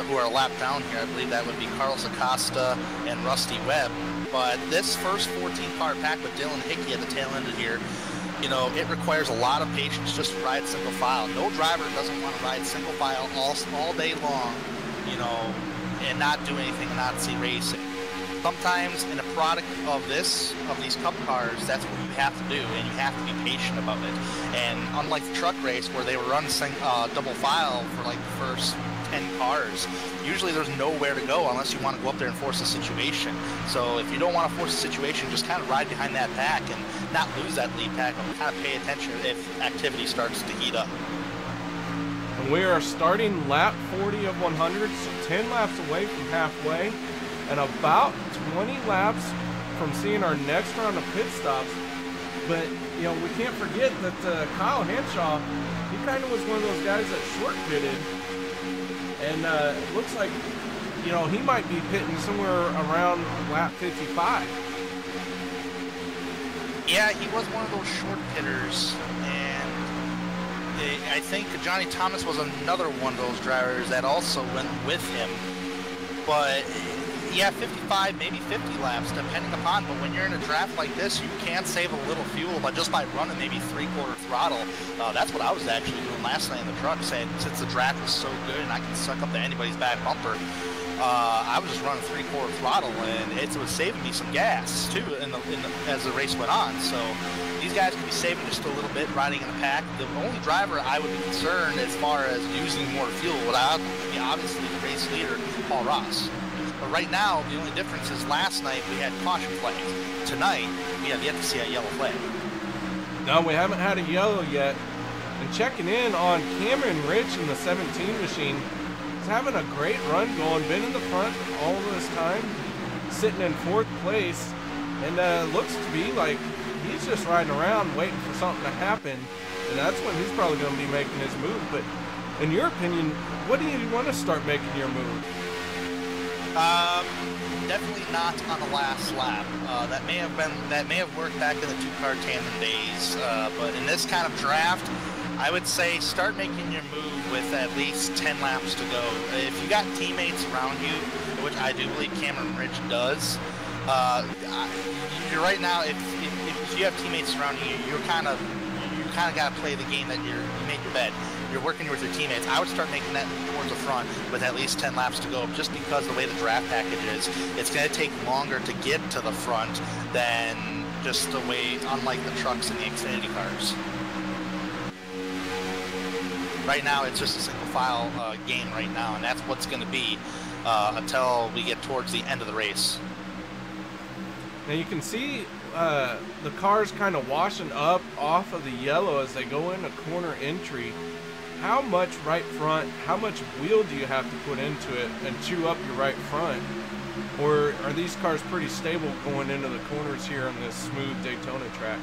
Speaker 1: who are a lap down here. I believe that would be Carlos Acosta and Rusty Webb. But this first 14-car pack with Dylan Hickey at the tail end of here, you know, it requires a lot of patience just to ride single file. No driver doesn't want to ride single file all day long, you know, and not do anything and not see racing. Sometimes in a product of these cup cars, that's what you have to do, and you have to be patient about it. And unlike the truck race where they were running double file for like the first 10 cars, usually there's nowhere to go unless you want to go up there and force a situation. So if you don't want to force a situation, just kind of ride behind that pack and not lose that lead pack, and kind of pay attention if activity starts to heat up. And we are starting lap 40 of 100, so 10 laps away from halfway, and about 20 laps from seeing our next round of pit stops. But, you know, we can't forget that Kyle Hanshaw, he kind of was one of those guys that short pitted. And it looks like, you know, he might be pitting somewhere around lap 55.
Speaker 6: Yeah, he was one of those short hitters, and I think Johnny Thomas was another one of those drivers that also went with him. But yeah, 55, maybe 50 laps, depending upon. But when you're in a draft like this, you can save a little fuel, but just by running maybe 3/4 throttle. That's what I was actually doing last night in the truck, saying since the draft was so good and I can suck up to anybody's back bumper, I was just running 3/4 throttle, and it was saving me some gas too as the race went on. So these guys could be saving just a little bit riding in the pack. The only driver I would be concerned as far as using more fuel would be obviously the race leader, Paul Ross. But right now, the only difference is last night we had caution flags. Tonight, we have yet to see a yellow flag.
Speaker 1: No, we haven't had a yellow yet. And checking in on Cameron Rich in the 17 machine. He's having a great run going, been in the front all this time, sitting in 4th place, and looks to be like he's just riding around waiting for something to happen, and that's when he's probably going to be making his move. But in your opinion, what do you want to start making your move?
Speaker 6: Definitely not on the last lap. That may have worked back in the 2-car tandem days, but in this kind of draft, I would say start making your move with at least 10 laps to go. If you got teammates around you, which I do believe Cameron Ridge does, you're right now. If you have teammates around you, you kind of got to play the game that you made your bed. You're working with your teammates. I would start making that towards the front with at least 10 laps to go, just because the way the draft package is, it's going to take longer to get to the front than just the way, unlike the trucks and the Xfinity cars. Right now, it's just a single file game right now, and that's what's going to be until we get towards the end of the race.
Speaker 1: Now you can see the cars kind of washing up off of the yellow as they go in a corner entry. How much right front, how much wheel do you have to put into it and chew up your right front? Or are these cars pretty stable going into the corners here on this smooth Daytona track?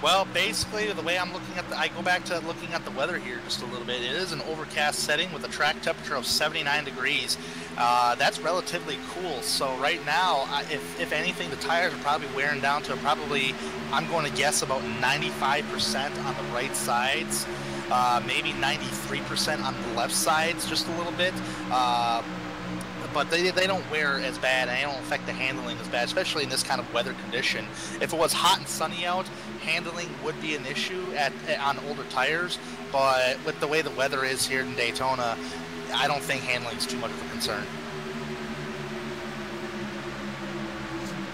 Speaker 6: Well, basically, the way I'm looking at I go back to looking at the weather here just a little bit. It is an overcast setting with a track temperature of 79 degrees. That's relatively cool. So right now, if anything, the tires are probably wearing down to probably, I'm going to guess, about 95% on the right sides, maybe 93% on the left sides, just a little bit. But they don't wear as bad, and they don't affect the handling as bad, especially in this kind of weather condition. If it was hot and sunny out, handling would be an issue on older tires, but with the way the weather is here in Daytona, I don't think handling is too much of a concern.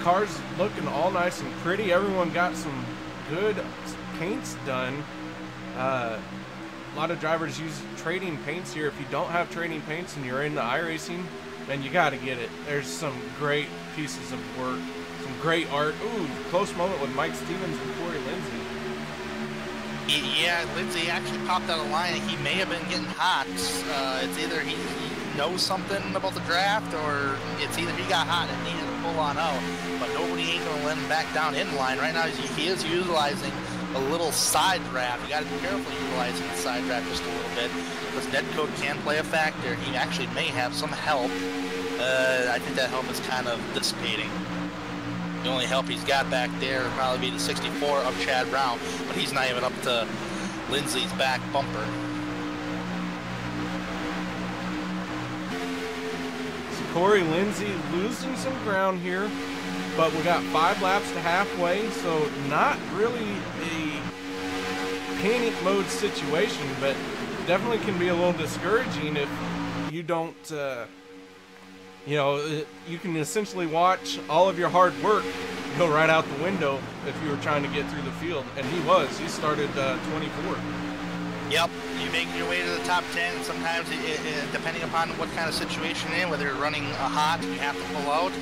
Speaker 1: Cars looking all nice and pretty. Everyone got some good paints done. A lot of drivers use trading paints here. If you don't have trading paints and you're into iRacing, then you got to get it. There's some great pieces of work, some great art. Ooh, close moment with Mike Stevens and Corey Lindsay.
Speaker 6: Yeah, Lindsay actually popped out of line. He may have been getting hot. It's either he knows something about the draft, or it's either he got hot and needed to pull on out. But nobody ain't going to let him back down in line. Right now, he is utilizing a little side draft. You got to be careful utilizing the side draft just a little bit, because netcode can play a factor. He actually may have some help. I think that help is kind of dissipating. The only help he's got back there would probably be the 64 of Chad Brown, but he's not even up to Lindsay's back bumper.
Speaker 1: So Corey Lindsay losing some ground here, but we got 5 laps to halfway, so not really a panic mode situation, but definitely can be a little discouraging if you don't, you know, you can essentially watch all of your hard work go right out the window if you were trying to get through the field, and he started 24.
Speaker 6: Yep, you make your way to the top 10, and sometimes, depending upon what kind of situation you're in, whether you're running hot and you have to pull out,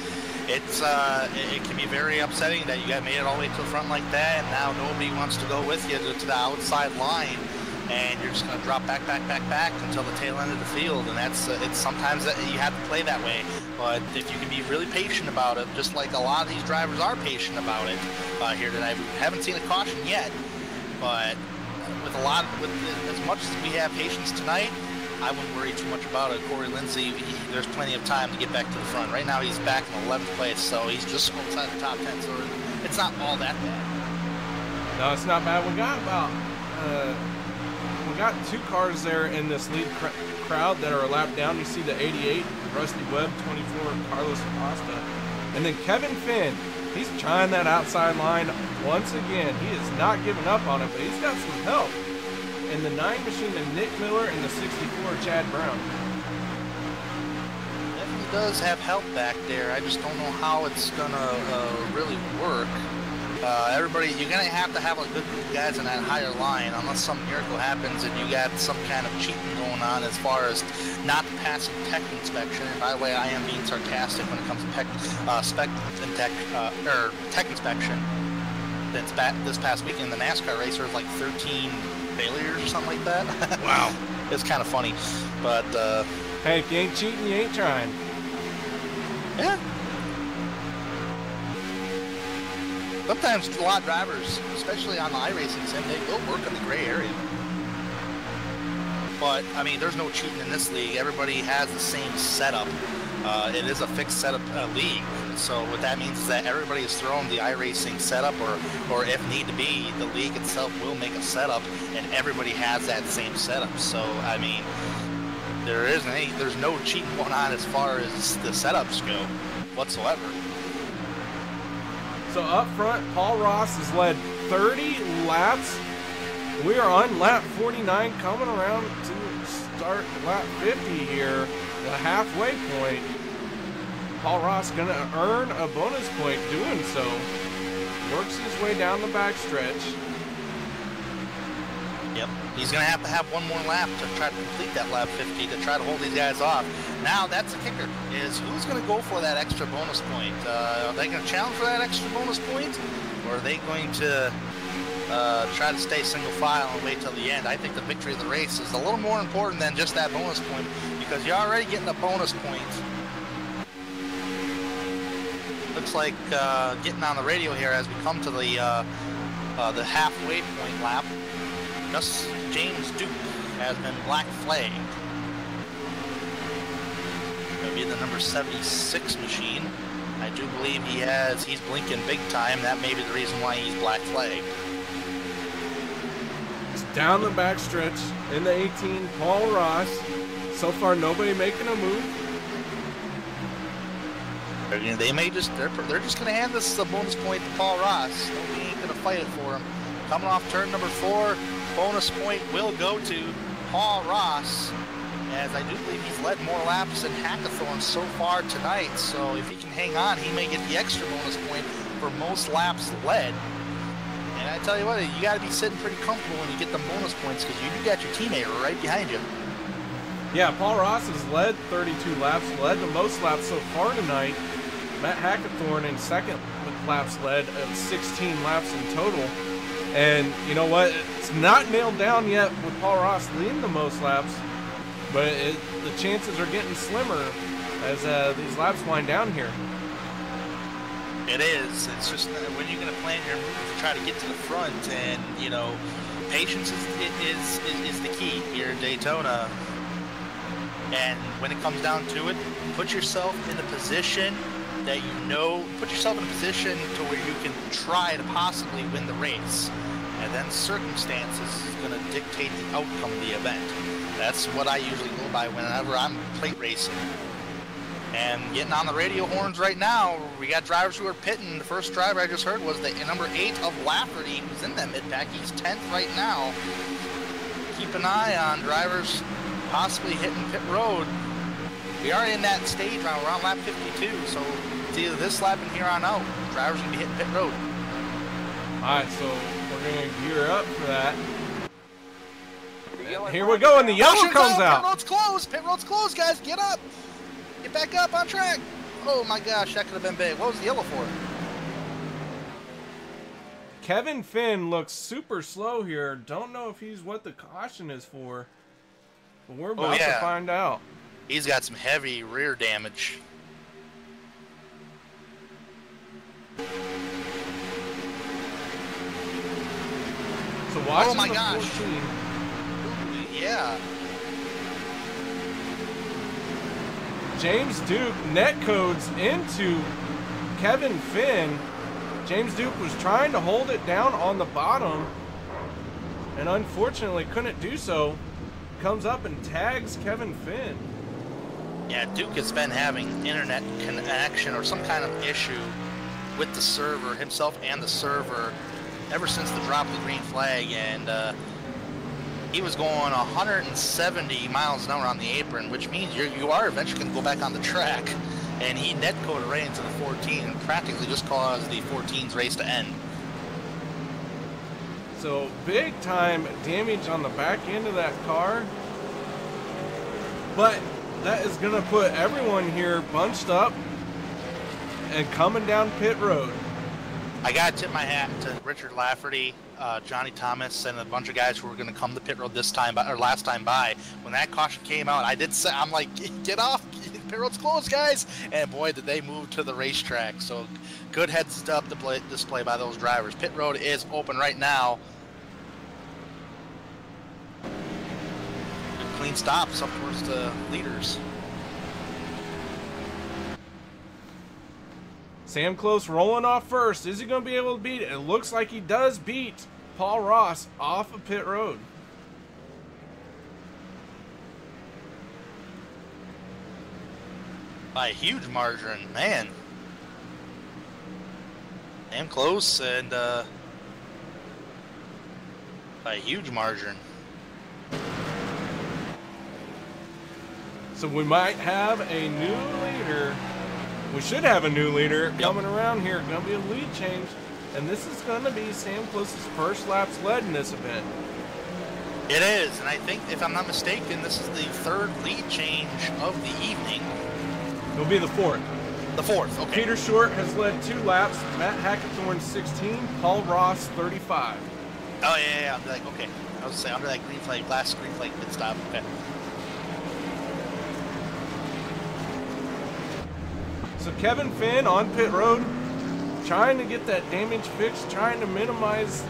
Speaker 6: it can be very upsetting that you got made it all the way to the front like that, and now nobody wants to go with you to the outside line, and you're just going to drop back until the tail end of the field, and it's sometimes that you have to play that way. But if you can be really patient about it, just like a lot of these drivers are patient about it here tonight. We haven't seen a caution yet, but with as much as we have patience tonight, I wouldn't worry too much about it. Corey Lindsay, there's plenty of time to get back to the front. Right now he's back in 11th place, so he's just outside the top 10, so it's not all that bad.
Speaker 1: No, it's not bad. We got 2 cars there in this lead crowd that are a lap down. You see the 88, Rusty Webb, 24, Carlos Acosta. And then Kevin Finn, he's trying that outside line once again. He is not giving up on it, but he's got some help. And the 9 machine, the Nick Miller, and the 64, Chad Brown.
Speaker 6: Definitely does have help back there. I just don't know how it's gonna really work. Everybody, you're gonna have to have a good group of guys in that higher line, unless some miracle happens and you got some kind of cheating going on as far as not passing tech inspection. And by the way, I am being sarcastic when it comes to tech inspection. This past weekend, the NASCAR race, there was like 13 failures or something like that.
Speaker 1: Wow.
Speaker 6: It's kind of funny, but
Speaker 1: hey, if you ain't cheating, you ain't trying.
Speaker 6: yeah. Sometimes a lot of drivers, especially on the iRacing sim, they will work in the gray area. But, I mean, there's no cheating in this league. Everybody has the same setup. It is a fixed setup league. So what that means is that everybody is throwing the iRacing setup, or if need to be, the league itself will make a setup, and everybody has that same setup. So, I mean, there's no cheating going on as far as the setups go whatsoever.
Speaker 1: So up front, Paul Ross has led 30 laps. We are on lap 49, coming around to start lap 50 here, the halfway point. Paul Ross going to earn a bonus point doing so. Works his way down the backstretch.
Speaker 6: Yep, he's going to have one more lap to try to complete that lap 50 to try to hold these guys off. Now, that's the kicker, is who's going to go for that extra bonus point? Are they going to challenge for that extra bonus point? Or are they going to try to stay single file and wait till the end? I think the victory of the race is a little more important than just that bonus point, because you're already getting a bonus point. Looks like getting on the radio here as we come to the halfway point lap. Just James Duke has been black flagged. That'll be the number 76 machine. I do believe he's blinking big time. That may be the reason why he's black flagged.
Speaker 1: It's down the backstretch in the 18, Paul Ross. So far, nobody making a move.
Speaker 6: They're just going to hand this bonus point to Paul Ross. Nobody ain't going to fight it for him. Coming off turn number 4, bonus point will go to Paul Ross, as I do believe he's led more laps than Hackathorn so far tonight. So if he can hang on, he may get the extra bonus point for most laps led. And I tell you what, you got to be sitting pretty comfortable when you get the bonus points, because you got your teammate right behind you.
Speaker 1: Yeah, Paul Ross has led 32 laps, led the most laps so far tonight. Matt Hackathorn in second with laps led of 16 laps in total. And you know what? It's not nailed down yet with Paul Ross leading the most laps, but the chances are getting slimmer as these laps wind down here.
Speaker 6: It is. It's just when you're going to plan your move to try to get to the front, and you know, patience is the key here in Daytona. And when it comes down to it, put yourself in a position that put yourself in a position to where you can try to possibly win the race. And then circumstances is going to dictate the outcome of the event. That's what I usually go by whenever I'm plate racing. And getting on the radio horns right now, we got drivers who are pitting. The first driver I just heard was the number 8 of Lafferty, who's in that mid-pack. He's 10th right now. Keep an eye on drivers possibly hitting pit road. We are in that stage now, we're on lap 52, so it's either this lap and here on out, drivers going to be hitting pit road.
Speaker 1: Alright, so we're going to gear up for that. Here we go, and the yellow comes out.
Speaker 6: Pit road's closed. Pit road's closed, guys. Get up. Get back up on track. Oh my gosh, that could have been big. What was the yellow for?
Speaker 1: Kevin Finn looks super slow here. Don't know if he's what the caution is for, but we're about to find out.
Speaker 6: He's got some heavy rear damage.
Speaker 1: So watching
Speaker 6: oh my
Speaker 1: the
Speaker 6: gosh.
Speaker 1: 14.
Speaker 6: Yeah.
Speaker 1: James Duke netcodes into Kevin Finn. James Duke was trying to hold it down on the bottom and unfortunately couldn't do so. Comes up and tags Kevin Finn.
Speaker 6: Yeah, Duke has been having internet connection or some kind of issue with the server, himself and the server, ever since the drop of the green flag, and he was going 170 miles an hour on the apron, which means you are eventually going to go back on the track. And he netcoded right into the 14 and practically just caused the 14's race to end.
Speaker 1: So big time damage on the back end of that car. But that is going to put everyone here bunched up and coming down pit road.
Speaker 6: I got to tip my hat to Richard Lafferty, Johnny Thomas, and a bunch of guys who were going to come to pit road this time by, or last time by. When that caution came out, I did say, I'm like, get off, pit road's closed, guys. And boy, did they move to the racetrack. So good heads-up display by those drivers. Pit road is open right now. Good clean stops up towards the leaders.
Speaker 1: Sam Close rolling off first. Is he going to be able to beat it? It looks like he does beat Paul Ross off of pit road.
Speaker 6: By a huge margin, man. Sam Close and by a huge margin.
Speaker 1: So we might have a new leader. We should have a new leader coming around here. Going to be a lead change. And this is going to be Sam Close's first laps led in this event.
Speaker 6: It is, and I think, if I'm not mistaken, this is the third lead change of the evening.
Speaker 1: It'll be the fourth.
Speaker 6: The fourth, okay.
Speaker 1: Peter Short has led 2 laps. Matt Hackathorn 16. Paul Ross 35.
Speaker 6: Oh, yeah. I'll be like, okay. I was saying, under that green flag, last green flag pit stop. Okay.
Speaker 1: So Kevin Finn on pit road, trying to get that damage fixed, trying to minimize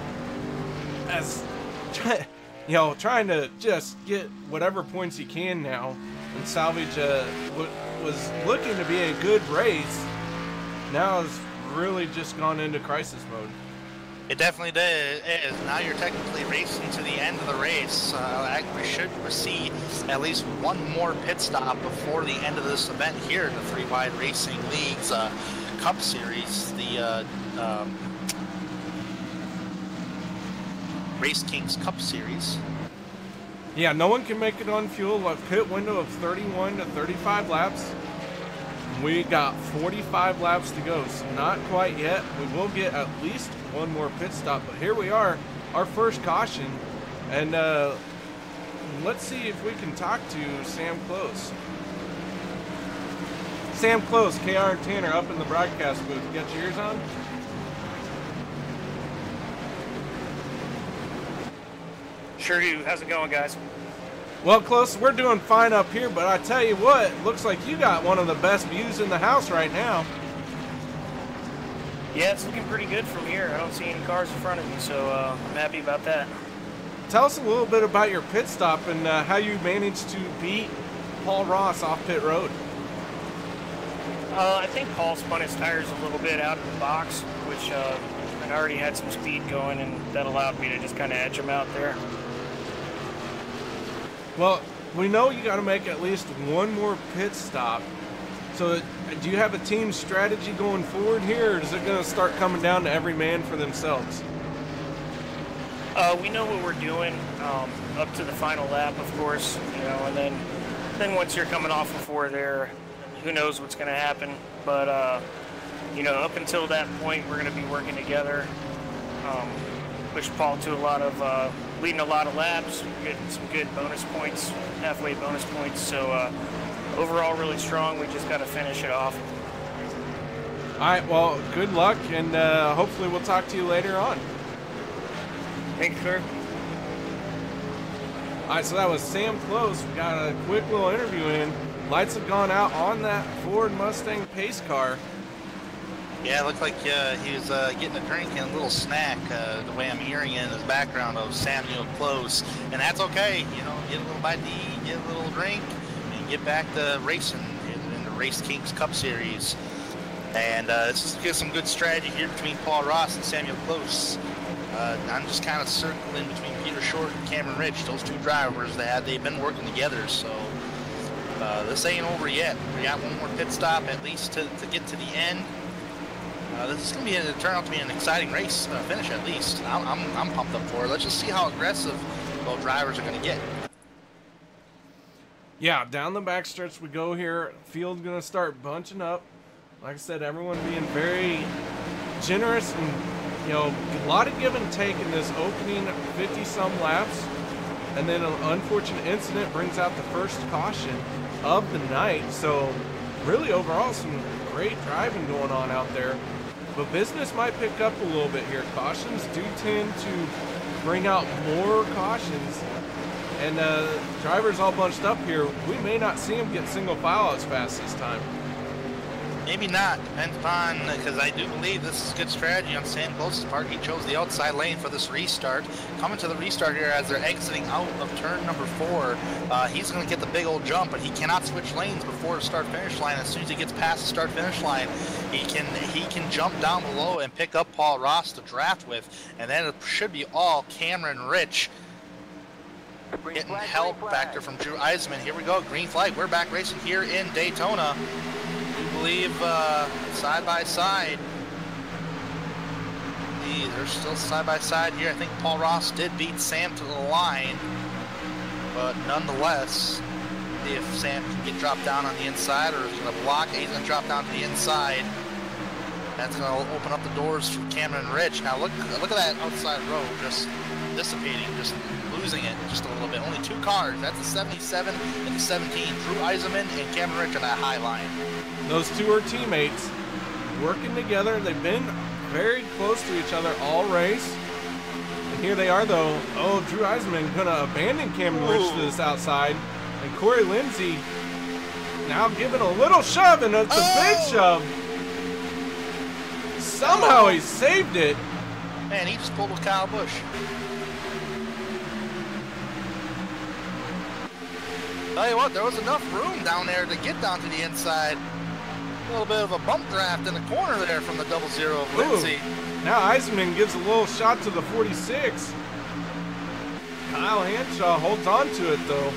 Speaker 1: trying to just get whatever points he can now and salvage what was looking to be a good race. Now has really just gone into crisis mode.
Speaker 6: It definitely is. Now you're technically racing to the end of the race. We should see at least one more pit stop before the end of this event here in the 3 Wide Racing League's Cup Series, the Race Kings Cup Series.
Speaker 1: Yeah, no one can make it on fuel. A pit window of 31 to 35 laps. We got 45 laps to go, so not quite yet. We will get at least one more pit stop, but here we are, our first caution, and let's see if we can talk to Sam Close. Sam Close, KR and Tanner up in the broadcast booth. You got your ears on?
Speaker 7: Sure do. How's it going, guys?
Speaker 1: Well, Close, we're doing fine up here, but I tell you what, looks like you got one of the best views in the house right now.
Speaker 7: Yeah, it's looking pretty good from here. I don't see any cars in front of me, so I'm happy about that.
Speaker 1: Tell us a little bit about your pit stop and how you managed to beat Paul Ross off pit road.
Speaker 7: I think Paul spun his tires a little bit out of the box, which I already had some speed going, and that allowed me to just kind of edge him out there.
Speaker 1: Well, we know you got to make at least one more pit stop. So do you have a team strategy going forward here, or is it going to start coming down to every man for themselves?
Speaker 7: We know what we're doing up to the final lap, of course, you know, and then once you're coming off of 4 there, who knows what's going to happen. But, you know, up until that point, we're going to be working together. Pushed Paul to a lot of, leading a lot of laps, getting some good bonus points, halfway bonus points. So overall, really strong. We just got to finish it off.
Speaker 1: All right, well, good luck, and hopefully we'll talk to you later on.
Speaker 7: Thanks, sir.
Speaker 1: All right, so that was Sam Close. We got a quick little interview in. Lights have gone out on that Ford Mustang pace car.
Speaker 6: Yeah, it looked like he was getting a drink and a little snack, the way I'm hearing it in his background of Samuel Close. And that's okay, you know, get a little bite to eat, get a little drink, and get back to racing in the Race Kings Cup Series. And this is some good strategy here between Paul Ross and Samuel Close. I'm just kind of circling between Peter Short and Cameron Rich, those 2 drivers they've been working together. So this ain't over yet. We got one more pit stop at least to get to the end. This is going to turn out to be an exciting race finish at least. I'm pumped up for it. Let's just see how aggressive well, drivers are going to get.
Speaker 1: Yeah, down the backstretch we go here. Field's going to start bunching up. Like I said, everyone being very generous and, you know, a lot of give and take in this opening 50-some laps. And then an unfortunate incident brings out the first caution of the night. So really overall some great driving going on out there. But business might pick up a little bit here. Cautions do tend to bring out more cautions. And drivers all bunched up here. We may not see them get single file as fast this time.
Speaker 6: Maybe not. Depends upon, because I do believe this is good strategy on Sam Close's part. He chose the outside lane for this restart. Coming to the restart here as they're exiting out of turn number 4. He's going to get the big old jump, but he cannot switch lanes before the start-finish line. As soon as he gets past the start-finish line, he can jump down below and pick up Paul Ross to draft with. And then it should be all Cameron Rich getting help back there from Drew Eisman. Here we go, green flag. We're back racing here in Daytona. I believe side by side. They're still side by side here. I think Paul Ross did beat Sam to the line, but nonetheless, see if Sam can get dropped down on the inside, or is he going to block? He's going to drop down to the inside. That's going to open up the doors for Cameron Rich. Now look at that outside row just dissipating, just losing it just a little bit. Only 2 cars. That's the 77 and the 17. Drew Eisenman and Cameron Rich on that high line.
Speaker 1: Those two are teammates working together. They've been very close to each other all race. And here they are, though. Oh, Drew Eisman going to abandon Cameron Rich to this outside. And Corey Lindsay now giving a little shove, and it's a big shove. Somehow he saved it.
Speaker 6: Man, he just pulled with Kyle Busch. Tell you what, there was enough room down there to get down to the inside. A little bit of a bump draft in the corner there from the 00 of Lindsay.
Speaker 1: Now Eisman gives a little shot to the 46. Kyle Hanshaw holds on to it, though.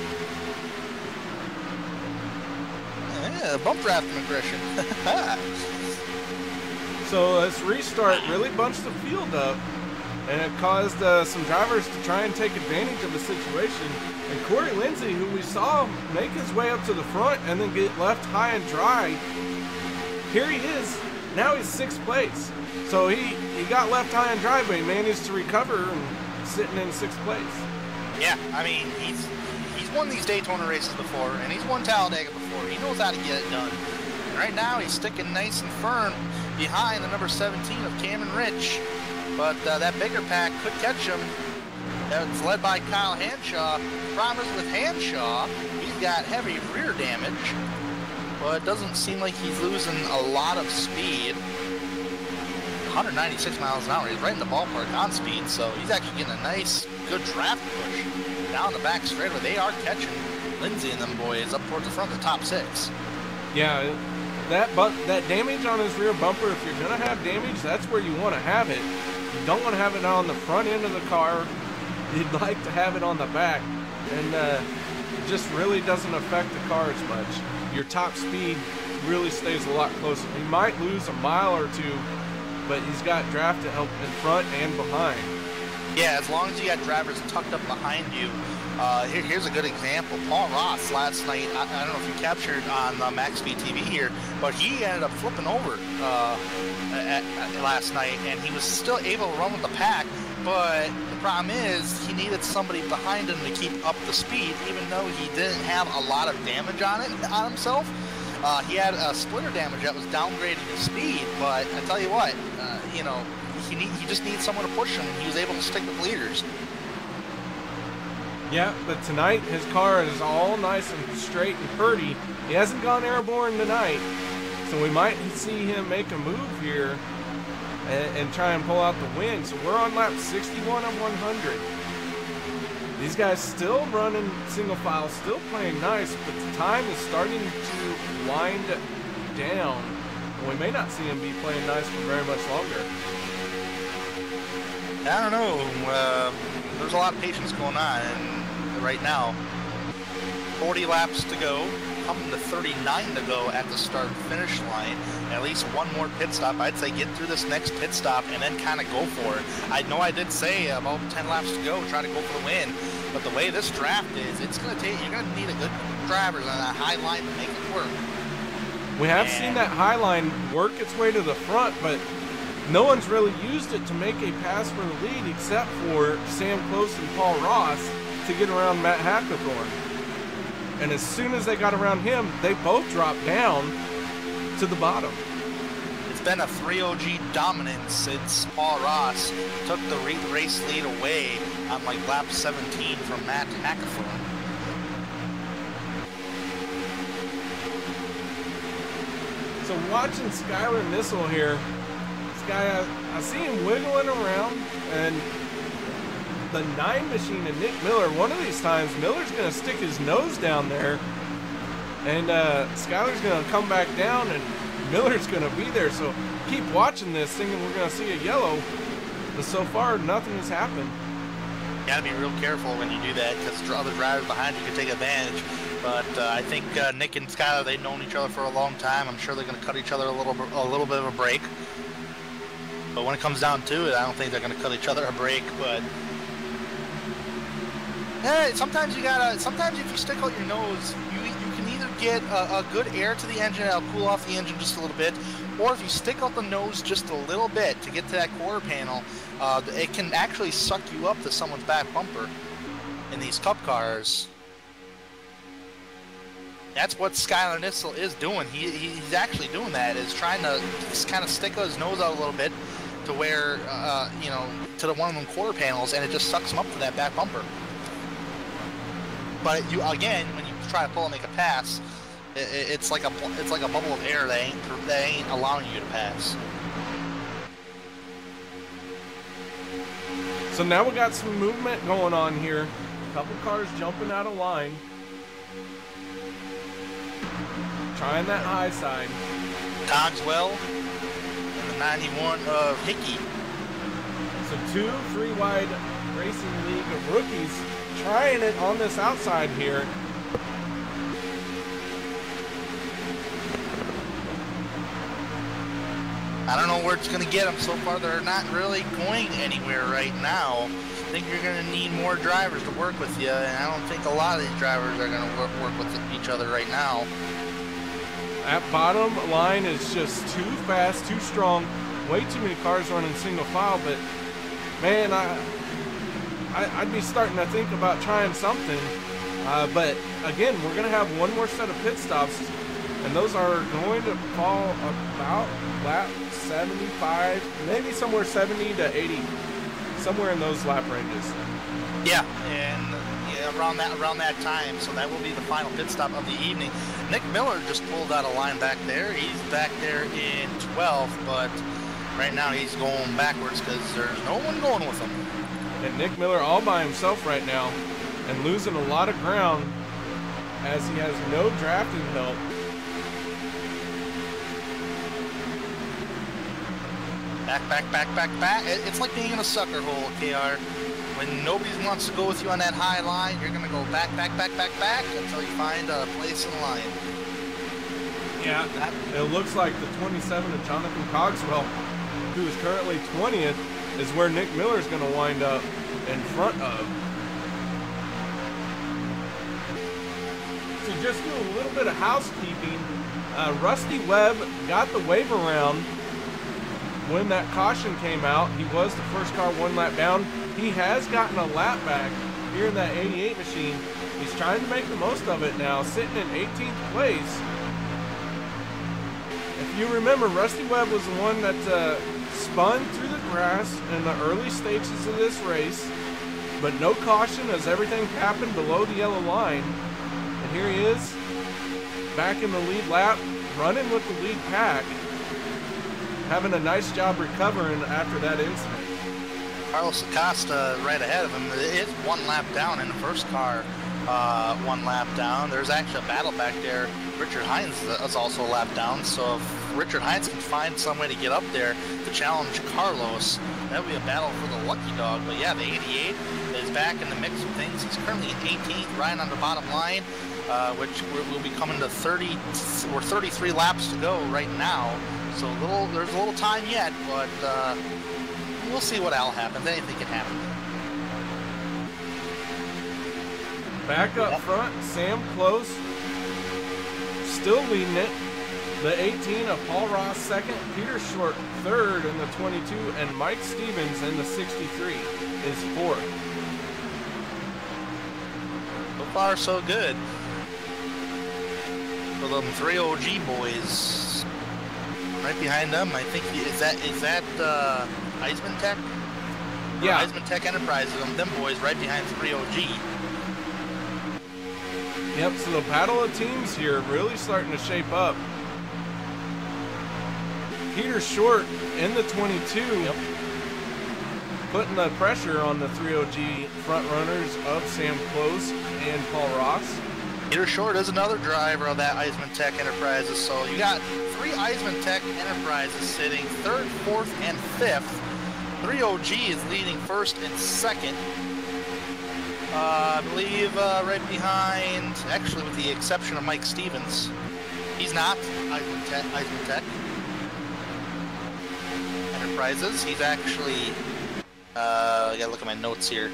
Speaker 6: Yeah, bump draft from aggression.
Speaker 1: So this restart really bunched the field up, and it caused some drivers to try and take advantage of the situation. And Corey Lindsay, who we saw make his way up to the front and then get left high and dry, here he is. Now he's 6th place. So he got left high and dry, but he managed to recover and sitting in 6th place.
Speaker 6: Yeah, I mean, he's won these Daytona races before, and he's won Talladega before. He knows how to get it done. And right now he's sticking nice and firm behind the number 17 of Cameron Rich. But that bigger pack could catch him. It's led by Kyle Hanshaw. The problem is with Hanshaw, he's got heavy rear damage, but it doesn't seem like he's losing a lot of speed. 196 miles an hour. He's right in the ballpark on speed, so he's actually getting a nice, good draft push down the back straightaway. They are catching Lindsay and them boys up towards the front of the top 6.
Speaker 1: Yeah, that damage on his rear bumper, if you're going to have damage, that's where you want to have it. You don't want to have it on the front end of the car. You'd like to have it on the back, and it just really doesn't affect the car as much. Your top speed really stays a lot closer. He might lose a mile or 2, but he's got draft to help in front and behind.
Speaker 6: Yeah, as long as you got drivers tucked up behind you. Here's a good example. Paul Ross last night, I don't know if you captured on MaxSpeedTV here, but he ended up flipping over last night, and he was still able to run with the pack, but the problem is he needed somebody behind him to keep up the speed, even though he didn't have a lot of damage on himself. He had a splitter damage that was downgrading his speed, but I tell you what, you know, he just needs someone to push him, and he was able to stick with leaders.
Speaker 1: Yeah, but tonight his car is all nice and straight and pretty. He hasn't gone airborne tonight, so we might see him make a move here and try and pull out the win. So we're on lap 61 of 100. These guys still running single file, still playing nice, but the time is starting to wind down. And we may not see him be playing nice for very much longer.
Speaker 6: I don't know. There's a lot of patience going on right now. 40 laps to go, coming to 39 to go at the start-finish line. At least one more pit stop. I'd say get through this next pit stop and then kind of go for it. I know I did say about 10 laps to go, try to go for the win. But the way this draft is, it's going to take, you're going to need a good drivers on that high line to make it work.
Speaker 1: We have seen that high line work its way to the front, but no one's really used it to make a pass for the lead except for Sam Close and Paul Ross to get around Matt Hackathorn. And as soon as they got around him, they both dropped down to the bottom.
Speaker 6: It's been a 3OG dominance since Paul Ross took the race lead away on like lap 17 from Matt Hackathorn.
Speaker 1: So watching Skylar Nissel here, this guy, I see him wiggling around, and the 9 machine and Nick Miller, one of these times, Miller's going to stick his nose down there, and Skylar's going to come back down, and Miller's going to be there. So keep watching this, thinking we're going to see a yellow, but so far nothing has happened.
Speaker 6: You got to be real careful when you do that, because other drivers behind you can take advantage. But I think Nick and Skylar, they've known each other for a long time. I'm sure they're going to cut each other a little bit of a break. But when it comes down to it, I don't think they're going to cut each other a break. But sometimes you gotta. Sometimes if you stick out your nose, you can either get a good air to the engine, that'll cool off the engine just a little bit, or if you stick out the nose just a little bit to get to that quarter panel, it can actually suck you up to someone's back bumper in these Cup cars. That's what Skylar Nissel is doing. He's actually doing that, is trying to just kind of stick his nose out a little bit to where, you know, to the one of them quarter panels, and it just sucks him up to that back bumper. But you, again, when you try to pull and make a pass, it's like a bubble of air that ain't allowing you to pass.
Speaker 1: So now we got some movement going on here. A couple cars jumping out of line. Trying that high side.
Speaker 6: Cogswell and the 91 of Hickey.
Speaker 1: So 2 3-wide Racing League of rookies trying it on this outside here.
Speaker 6: I don't know where it's going to get them. So far, they're not really going anywhere right now. I think you're going to need more drivers to work with you, and I don't think a lot of these drivers are going to work with each other right now.
Speaker 1: That bottom line is just too fast, too strong. Way too many cars running single file, but man, I'd be starting to think about trying something. But again, we're going to have one more set of pit stops, and those are going to fall about lap 75, maybe somewhere 70 to 80, somewhere in those lap ranges.
Speaker 6: Yeah, and around that time, so that will be the final pit stop of the evening. Nick Miller just pulled out a line back there. He's back there in 12th, but right now he's going backwards because there's no one going with him.
Speaker 1: And Nick Miller all by himself right now and losing a lot of ground as he has no drafting help.
Speaker 6: Back. It's like being in a sucker hole, KR. When nobody wants to go with you on that high line, you're going to go back until you find a place in line.
Speaker 1: Yeah, it looks like the 27 of Jonathan Cogswell, who is currently 20th, is where Nick Miller is going to wind up in front of. So just do a little bit of housekeeping. Rusty Webb got the wave around when that caution came out. He was the first car 1 lap down. He has gotten a lap back here in that 88 machine. He's trying to make the most of it now, sitting in 18th place. If you remember, Rusty Webb was the one that spun through the grass in the early stages of this race, but no caution as everything happened below the yellow line. And here he is, back in the lead lap, running with the lead pack, having a nice job recovering after that incident.
Speaker 6: Carlos Acosta right ahead of him. It's 1 lap down in the first car. 1 lap down. There's actually a battle back there. Richard Hines is also a lap down. So if Richard Hines can find some way to get up there to challenge Carlos, that would be a battle for the lucky dog. But yeah, the 88 is back in the mix of things. He's currently in 18th, right on the bottom line, which will be coming to 30 or 33 laps to go right now. So there's a little time yet, but we'll see what all happens. Anything can happen.
Speaker 1: Back up front, Sam Close still leading it. The 18 of Paul Ross second, Peter Short third in the 22, and Mike Stevens in the 63 is fourth.
Speaker 6: So far, so good. For them 3 OG boys, right behind them, I think is that Eisman Tech?
Speaker 1: Yeah,
Speaker 6: Eisman Tech Enterprises. Them boys right behind 3 OG.
Speaker 1: Yep. So the battle of teams here really starting to shape up. Peter Short in the 22,
Speaker 6: Yep.
Speaker 1: putting the pressure on the 3 OG front runners of Sam Close and Paul Ross.
Speaker 6: Peter Short is another driver of that Eisman Tech Enterprises. So you got 3 Eisman Tech Enterprises sitting 3rd, 4th, and 5th. 3 OG is leading 1st and 2nd. I believe right behind, actually with the exception of Mike Stevens. He's not Eisman Tech Enterprises. He's actually, I gotta look at my notes here.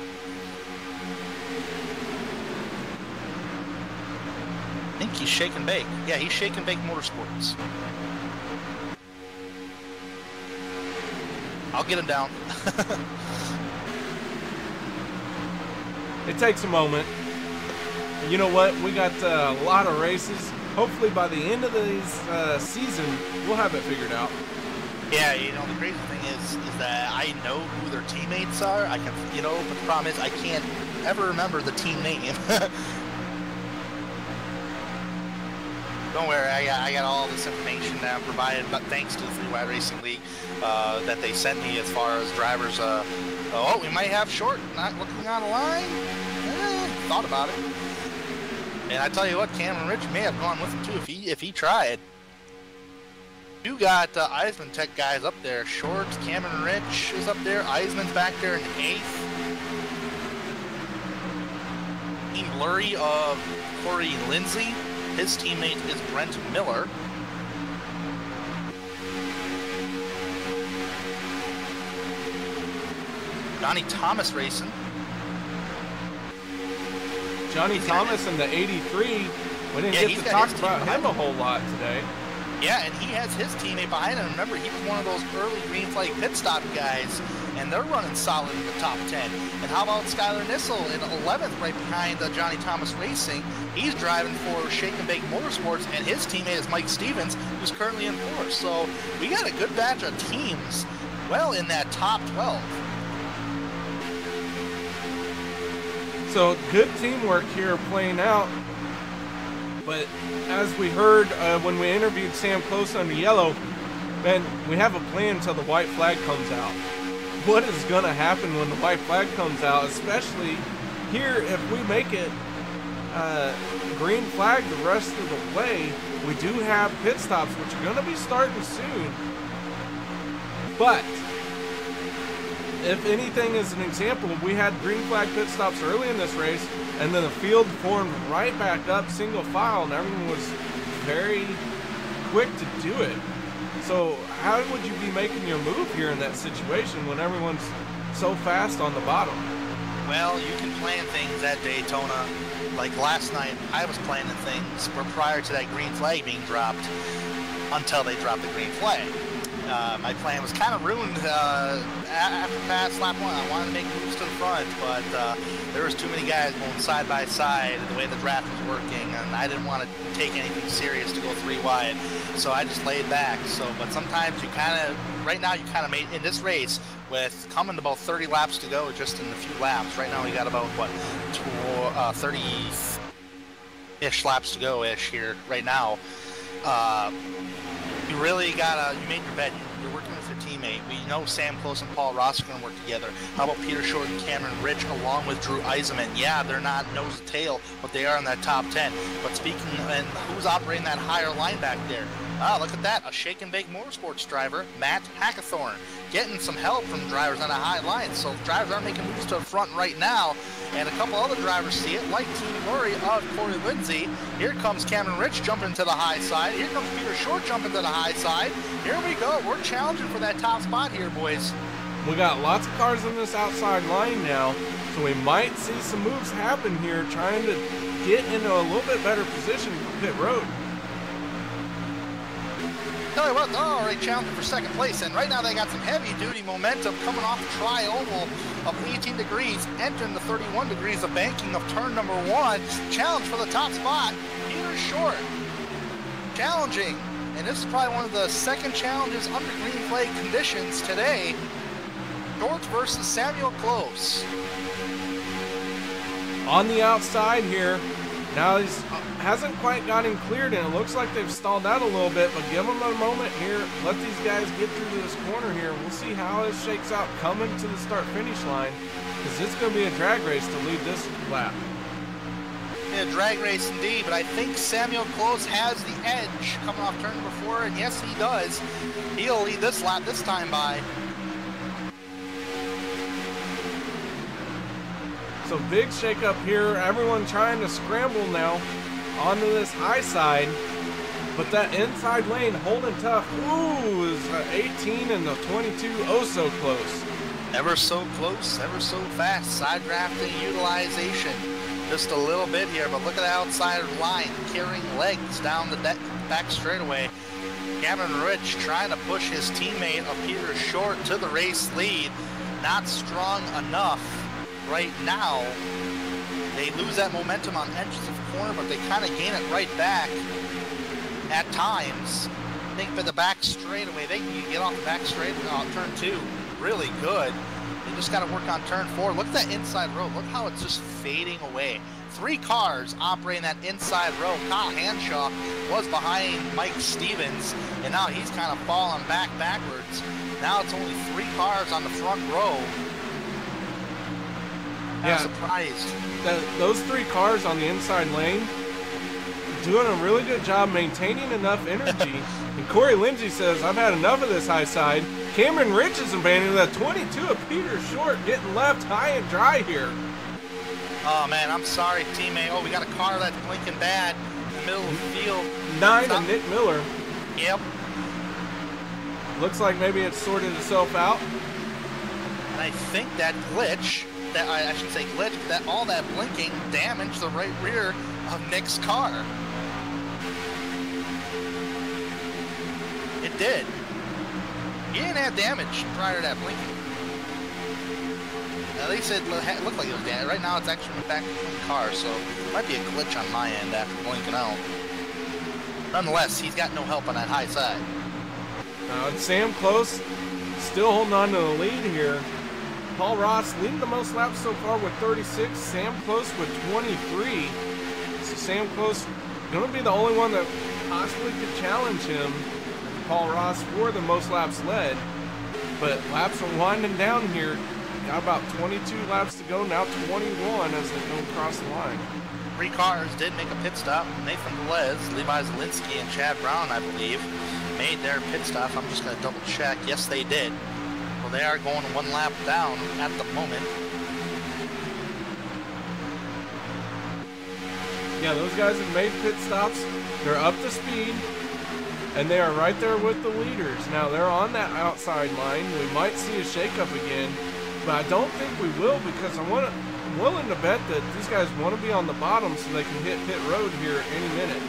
Speaker 6: I think he's Shake and Bake. Yeah, he's Shake and Bake Motorsports. I'll get him down.
Speaker 1: It takes a moment. You know what? We got a lot of races. Hopefully by the end of this season, we'll have it figured out.
Speaker 6: Yeah, you know, the crazy thing is that I know who their teammates are. I can, you know, but the problem is I can't ever remember the team name. Don't worry, I got all this information now provided, but thanks to the 3Y Racing League that they sent me as far as drivers. Oh, we might have Short not looking on the line. Thought about it. And I tell you what, Cameron Rich may have gone with him too if he tried. You got Eisman Tech guys up there. Short, Cameron Rich is up there. Eisman's back there in 8th. Team Blurry of Corey Lindsay. His teammate is Brent Miller. Johnny Thomas racing.
Speaker 1: Johnny Thomas in the 83. We didn't get to talk about him a whole lot today.
Speaker 6: Yeah, and he has his teammate behind him. Remember, he was one of those early green flag pit stop guys, and they're running solid in the top 10. And how about Skylar Nissel in 11th, right behind Johnny Thomas Racing? He's driving for Shake and Bake Motorsports, and his teammate is Mike Stevens, who's currently in 4th. So we got a good batch of teams well in that top 12.
Speaker 1: So good teamwork here playing out. But as we heard when we interviewed Sam Close under yellow, man, we have a plan until the white flag comes out. What is going to happen when the white flag comes out, especially here if we make it green flag the rest of the way? We do have pit stops, which are going to be starting soon. But if anything is an example, we had green flag pit stops early in this race, and then the field formed right back up, single file, and everyone was very quick to do it. So how would you be making your move here in that situation when everyone's so fast on the bottom?
Speaker 6: Well, you can plan things at Daytona. Like last night, I was planning things prior to that green flag being dropped until they dropped the green flag. My plan was kind of ruined after past lap 1. I wanted to make moves to the front, but there was too many guys going side by side the way the draft was working, and I didn't want to take anything serious to go 3 wide, so I just laid back. But sometimes you kind of, right now you kind of made, in this race, with coming about 30 laps to go just in a few laps. Right now we got about, what, 30-ish laps to go-ish here right now. You really gotta, you made your bet. You're working with your teammate. We know Sam Close and Paul Ross are going to work together. How about Peter Short and Cameron Rich along with Drew Eisenman? Yeah, they're not nose to tail, but they are in that top 10. But speaking, and who's operating that higher line back there? Ah, look at that, a Shake and Bake Motorsports driver, Matt Hackathorn, getting some help from drivers on a high line. So drivers are making moves to the front right now, and a couple other drivers see it, like Team Murray of Corey Lindsay. Here comes Cameron Rich jumping to the high side. Here comes Peter Short jumping to the high side. Here we go. We're challenging for that top spot here, boys.
Speaker 1: We got lots of cars in this outside line now, so So we might see some moves happen here, trying to get into a little bit better position for pit road.
Speaker 6: Tell you what, they're already challenging for second place, and right now they got some heavy-duty momentum coming off the tri-oval of 18 degrees, entering the 31 degrees of banking of turn number 1. Challenge for the top spot, Peter Short. Challenging, and this is probably one of the second challenges under green flag conditions today. Short versus Samuel Close.
Speaker 1: On the outside here, now he's hasn't quite gotten cleared, and it looks like they've stalled out a little bit, but give them a moment here. Let these guys get through this corner here. We'll see how it shakes out coming to the start-finish line, because it's going to be a drag race to lead this lap.
Speaker 6: Yeah, drag race indeed, but I think Samuel Close has the edge coming off turn number 4, and yes, he does. He'll lead this lap this time by.
Speaker 1: So big shake up here. Everyone trying to scramble now onto this high side, but that inside lane holding tough. Ooh, is 18 and the 22 oh so close.
Speaker 6: Ever so close, ever so fast. Side drafting utilization. Just a little bit here, but look at the outside line, carrying legs down the back straightaway. Cameron Rich trying to push his teammate of Peter Short to the race lead. Not strong enough right now. They lose that momentum on edges of the corner, but they kind of gain it right back at times. I think for the back straightaway, they can get off the back straightaway on turn 2. Really good. They just got to work on turn 4. Look at that inside row. Look how it's just fading away. 3 cars operating that inside row. Kyle Hanshaw was behind Mike Stevens, and now he's kind of falling backwards. Now it's only 3 cars on the front row. I'm surprised.
Speaker 1: Those 3 cars on the inside lane doing a really good job maintaining enough energy. And Corey Lindsay says, I've had enough of this high side. Cameron Rich is abandoning that 22 of Peter Short, getting left high and dry here.
Speaker 6: Oh man, I'm sorry, teammate. Oh, we got a car that's blinking bad in the middle of the field.
Speaker 1: 9 to Nick Miller.
Speaker 6: Yep.
Speaker 1: Looks like maybe it's sorted itself out.
Speaker 6: And I think that glitch, I should say glitch, that all that blinking damaged the right rear of Nick's car. It did. He didn't have damage prior to that blinking. At least it looked like it was damaged. Right now it's actually back in the car, so it might be a glitch on my end after blinking out. Nonetheless, he's got no help on that high side.
Speaker 1: Sam Close still holding on to the lead here. Paul Ross leading the most laps so far with 36. Sam Close with 23. So Sam Close going to be the only one that possibly could challenge him, Paul Ross, for the most laps led. But laps are winding down here. Got about 22 laps to go, now 21 as they go across the line.
Speaker 6: 3 cars did make a pit stop. Nathan Velez, Levi Zielinski, and Chad Brown, I believe, made their pit stop. I'm just going to double check. Yes, they did. Well, they are going 1 lap down at the moment.
Speaker 1: Yeah, those guys have made pit stops. They're up to speed, and they are right there with the leaders. Now, they're on that outside line. We might see a shakeup again, but I don't think we will, because I'm willing to bet that these guys want to be on the bottom so they can hit pit road here any minute.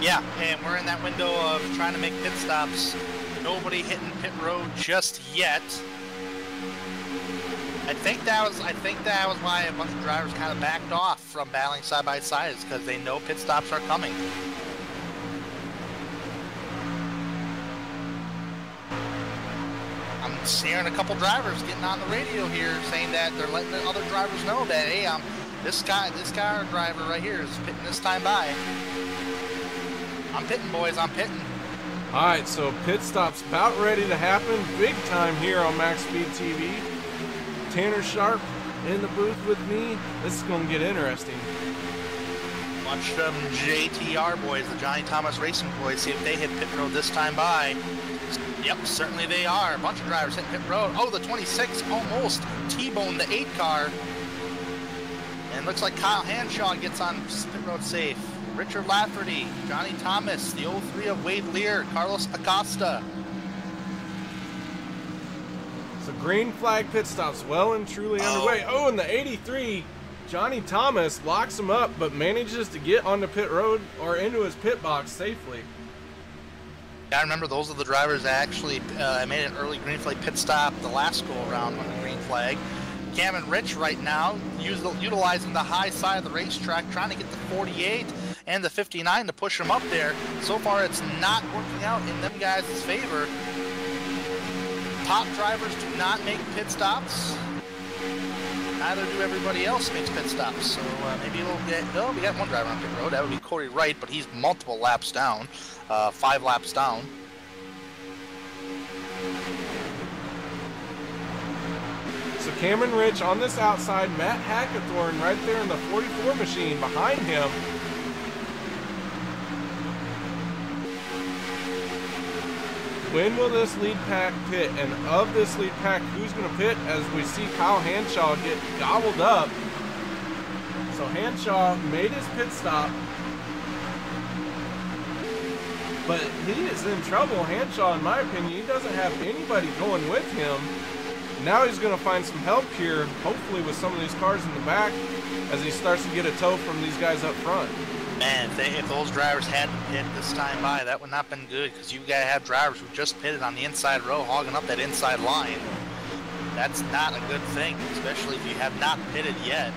Speaker 6: Yeah, and we're in that window of trying to make pit stops. Nobody hitting pit road just yet. I think that was why a bunch of drivers kind of backed off from battling side by side, is because they know pit stops are coming. I'm hearing a couple drivers getting on the radio here saying that they're letting the other drivers know that, hey, this car driver right here is pitting this time by. I'm pitting, boys, I'm pitting.
Speaker 1: All right, so pit stop's about ready to happen. Big time here on MaxSpeedTV. Tanner Sharp in the booth with me. This is going to get interesting.
Speaker 6: Watch them JTR boys, the Johnny Thomas Racing boys, see if they hit pit road this time by. Yep, certainly they are. A bunch of drivers hitting pit road. Oh, the 26 almost T-boned the 8 car. And looks like Kyle Hanshaw gets on pit road safe. Richard Lafferty, Johnny Thomas, the 03 of Wade Lear, Carlos Acosta.
Speaker 1: So green flag pit stop's well and truly underway. Oh, and the 83, Johnny Thomas locks him up, but manages to get on the pit road or into his pit box safely.
Speaker 6: I remember those are the drivers that actually made an early green flag pit stop the last go around on the green flag. Cam and Rich right now utilizing the high side of the racetrack, trying to get the 48 and the 59 to push them up there. So far, it's not working out in them guys' favor. Top drivers do not make pit stops. Neither do everybody else makes pit stops. So maybe we'll get. Oh, we got one driver on pit road. That would be Corey Wright, but he's multiple laps down, 5 laps down.
Speaker 1: So Cameron Rich on this outside, Matt Hackathorn right there in the 44 machine behind him. When will this lead pack pit? And of this lead pack, who's going to pit as we see Kyle Hanshaw get gobbled up? So Hanshaw made his pit stop, but he is in trouble. Hanshaw, in my opinion, he doesn't have anybody going with him. Now he's going to find some help here, hopefully with some of these cars in the back, as he starts to get a tow from these guys up front.
Speaker 6: Man, if those drivers hadn't pitted this time by, that would not have been good, because you gotta have drivers who just pitted on the inside row, hogging up that inside line. That's not a good thing, especially if you have not pitted yet.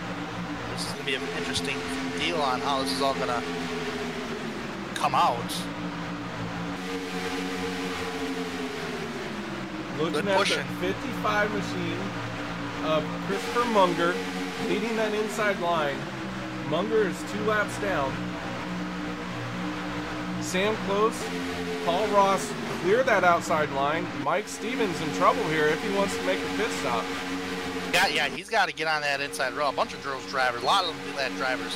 Speaker 6: This is gonna be an interesting deal on how this is all gonna come out.
Speaker 1: Looking at the 55 machine of Christopher Munger leading that inside line. Munger is 2 laps down. Sam Close, Paul Ross clear that outside line. Mike Stevens in trouble here if he wants to make a pit stop.
Speaker 6: Yeah, he's got to get on that inside row. A bunch of girls drivers, a lot of them do that drivers.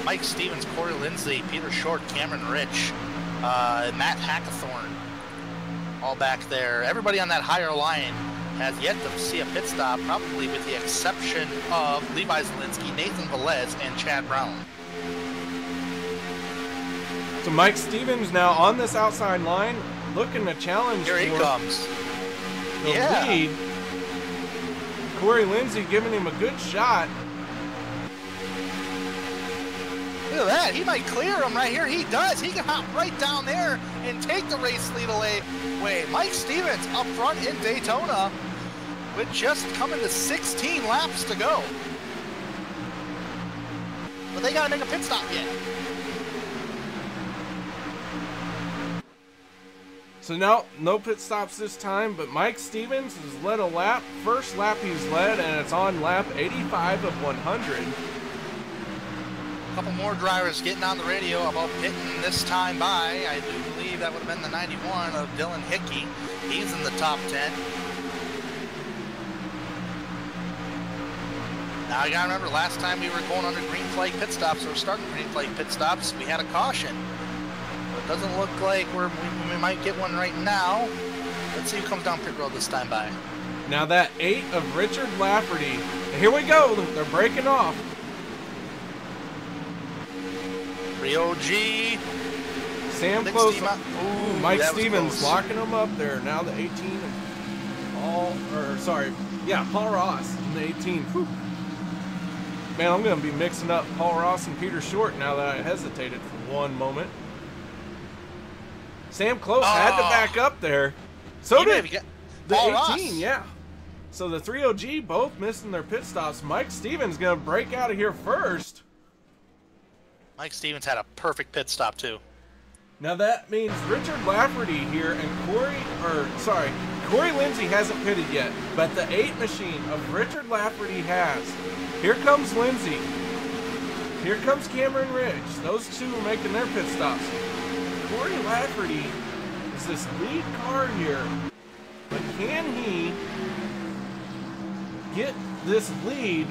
Speaker 6: Mike Stevens, Corey Lindsay, Peter Short, Cameron Rich, Matt Hackathorn, all back there. Everybody on that higher line has yet to see a pit stop, probably with the exception of Levi Zielinski, Nathan Velez, and Chad Brown.
Speaker 1: So Mike Stevens now on this outside line, looking to challenge.
Speaker 6: Here he comes.
Speaker 1: The lead. Corey Lindsay giving him a good shot.
Speaker 6: Look at that. He might clear him right here. He does. He can hop right down there and take the race lead away. Mike Stevens up front in Daytona with just coming to 16 laps to go. But they got to make a pit stop yet.
Speaker 1: So now, no pit stops this time, but Mike Stevens has led a lap. First lap he's led, and it's on lap 85 of 100.
Speaker 6: A couple more drivers getting on the radio about pitting this time by. I do believe that would have been the 91 of Dylan Hickey. He's in the top 10. Now you gotta remember, last time we were going under green flag pit stops, or starting green flag pit stops, we had a caution. It doesn't look like we might get one right now. Let's see who comes down pit road this time by.
Speaker 1: Now that 8 of Richard Lafferty. Here we go. They're breaking off.
Speaker 6: 3OG.
Speaker 1: Sam Close.
Speaker 6: Ooh,
Speaker 1: Mike Stevens locking them up there. Now the 18 Paul Ross in the 18. Whew. Man, I'm going to be mixing up Paul Ross and Peter Short now that I hesitated for one moment. Sam Close had to back up there. So did the 18,
Speaker 6: Ross.
Speaker 1: yeah. So the 3OG both missing their pit stops. Mike Stevens going to break out of here first.
Speaker 6: Mike Stevens had a perfect pit stop too.
Speaker 1: Now that means Richard Lafferty here and Corey Lindsay hasn't pitted yet, but the 8 machine of Richard Lafferty has. Here comes Lindsay. Here comes Cameron Ridge. Those two are making their pit stops. Corey Lafferty is this lead car here, but can he get this lead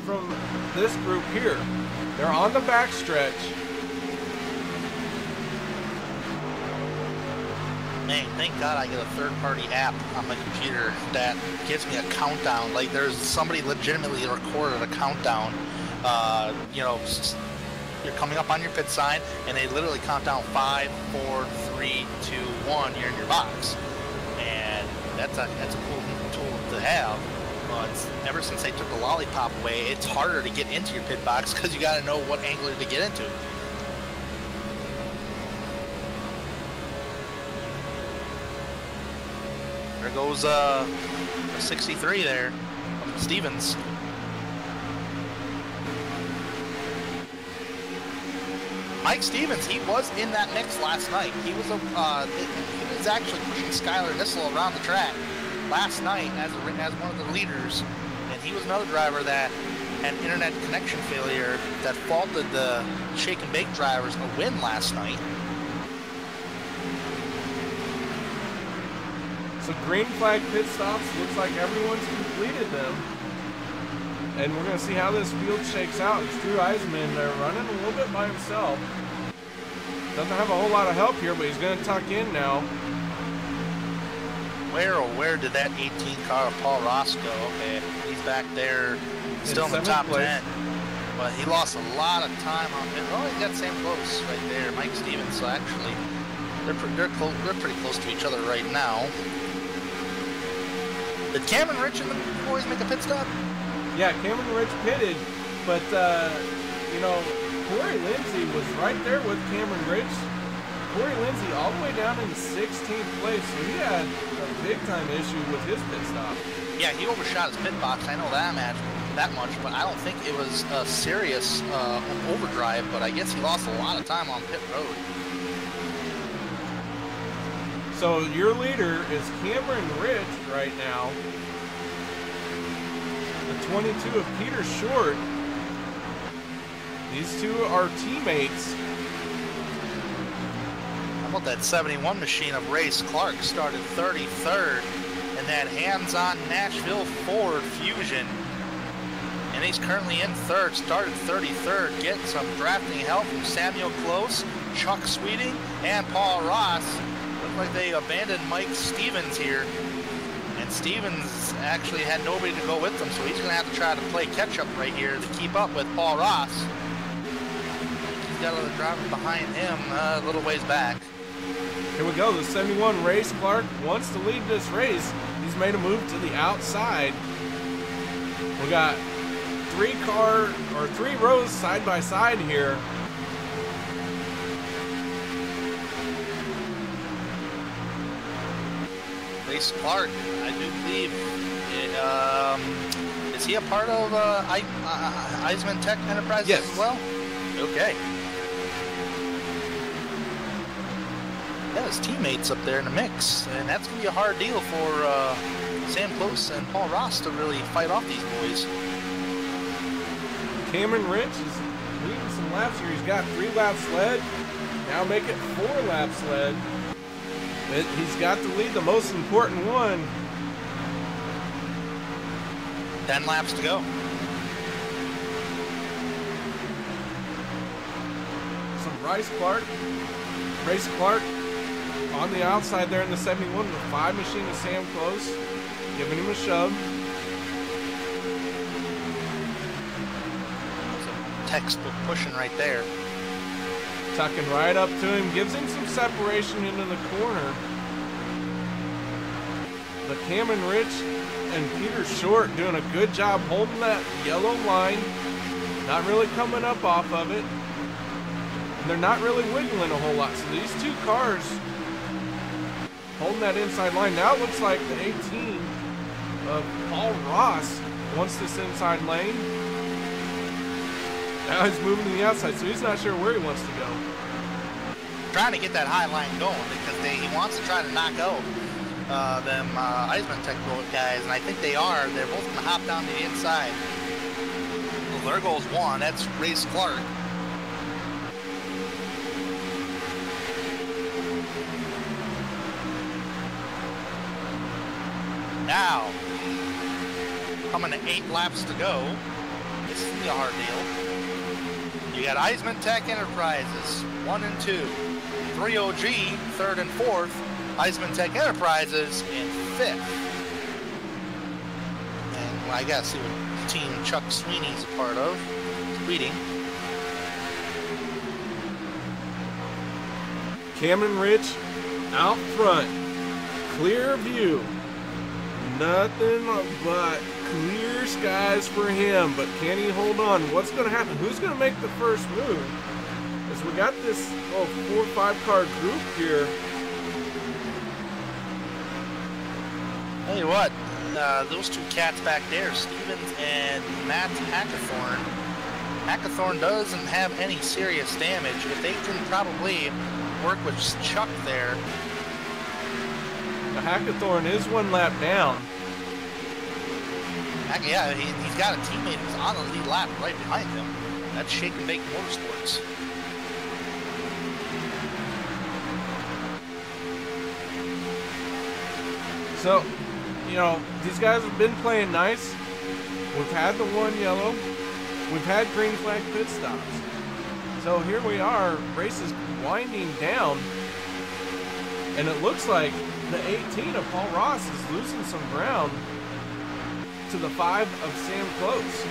Speaker 1: from this group here? They're on the backstretch.
Speaker 6: Man, thank God I get a third-party app on my computer that gives me a countdown. Like, there's somebody legitimately recorded a countdown. You're coming up on your pit sign, and they literally count down 5, 4, 3, 2, 1. You're in your box, and that's a cool tool to have. But ever since they took the lollipop away, it's harder to get into your pit box because you got to know what angler to get into. There goes a 63 there from Stevens. Mike Stevens, he was in that mix last night. He was actually pushing Skylar Nissel around the track last night as one of the leaders, and he was another driver that had internet connection failure that faulted the shake and bake drivers a win last night.
Speaker 1: So green flag pit stops, looks like everyone's completed them. And we're going to see how this field shakes out. It's Drew Eisman there running a little bit by himself. Doesn't have a whole lot of help here, but he's going to tuck in now.
Speaker 6: Where did that 18 car of Paul Ross go? Okay, he's back there, still in the top 10. But he lost a lot of time on it. Oh, he got Sam Close right there, Mike Stevens. So actually, they're pretty close to each other right now. Did Cameron Rich and the boys make a pit stop?
Speaker 1: Yeah, Cameron Rich pitted, but you know, Corey Lindsey was right there with Cameron Rich. Corey Lindsey all the way down in 16th place, so he had a big-time issue with his pit stop.
Speaker 6: Yeah, he overshot his pit box. I know that much, but I don't think it was a serious overdrive, but I guess he lost a lot of time on pit road.
Speaker 1: So your leader is Cameron Rich right now. The 22 of Peter Short. These two are teammates.
Speaker 6: How about that 71 machine of Race Clark started 33rd in that hands-on Nashville Ford Fusion. And he's currently in third, started 33rd, getting some drafting help from Samuel Close, Chuck Sweeting, and Paul Ross. Looked like they abandoned Mike Stevens here. And Stevens actually had nobody to go with him, so he's going to have to try to play catch-up right here to keep up with Paul Ross. He's got another driver behind him a little ways back.
Speaker 1: Here we go, the 71 Race Clark wants to lead this race. He's made a move to the outside. We got three rows side by side here.
Speaker 6: Race Clark, I do believe, is he a part of Eisman Tech Enterprises as well? Okay. Yeah, his teammates up there in the mix, and that's going to be a hard deal for Sam Close and Paul Ross to really fight off these boys.
Speaker 1: Cameron Rich is leading some laps here. He's got 3 laps led. Now make it 4 laps led. But he's got to lead the most important one.
Speaker 6: 10 laps to go.
Speaker 1: Some Race Clark on the outside there in the 71 with 5 machine of Sam Close, giving him a shove.
Speaker 6: Textbook pushing right there.
Speaker 1: Tucking right up to him, gives him some separation into the corner. But Cameron Rich and Peter Short doing a good job holding that yellow line, not really coming up off of it. And they're not really wiggling a whole lot. So these two cars holding that inside line. Now it looks like the 18 of Paul Ross wants this inside lane. Now he's moving to the outside, so he's not sure where he wants to go.
Speaker 6: Trying to get that high line going because he wants to try to knock out them Eisman Tech guys, and I think they are. They're both going to hop down to the inside. Well, there goes one. That's Race Clark. Now, coming to 8 laps to go. This is the hard deal. You got Eisman Tech Enterprises, 1 and 2. 3OG, 3rd and 4th. Eisman Tech Enterprises in 5th. And well, I gotta see what team Chuck Sweeney's a part of. Sweeting.
Speaker 1: Cameron Rich out front. Clear view. Nothing but clear skies for him, but can he hold on? What's going to happen? Who's going to make the first move? As we got this 4 or 5 car group here.
Speaker 6: Tell you what, those two cats back there, Stevens and Matt Hackathorn. Hackathorn doesn't have any serious damage. If they can probably work with Chuck there.
Speaker 1: The Hackathorn is 1 lap down.
Speaker 6: Yeah, he's got a teammate who's on the lead lap right behind him. That's Shake and Bake Motorsports.
Speaker 1: So, you know, these guys have been playing nice. We've had the 1 yellow. We've had green flag pit stops. So here we are, race is winding down. And it looks like the 18 of Paul Ross is losing some ground to the 5 of Sam Close.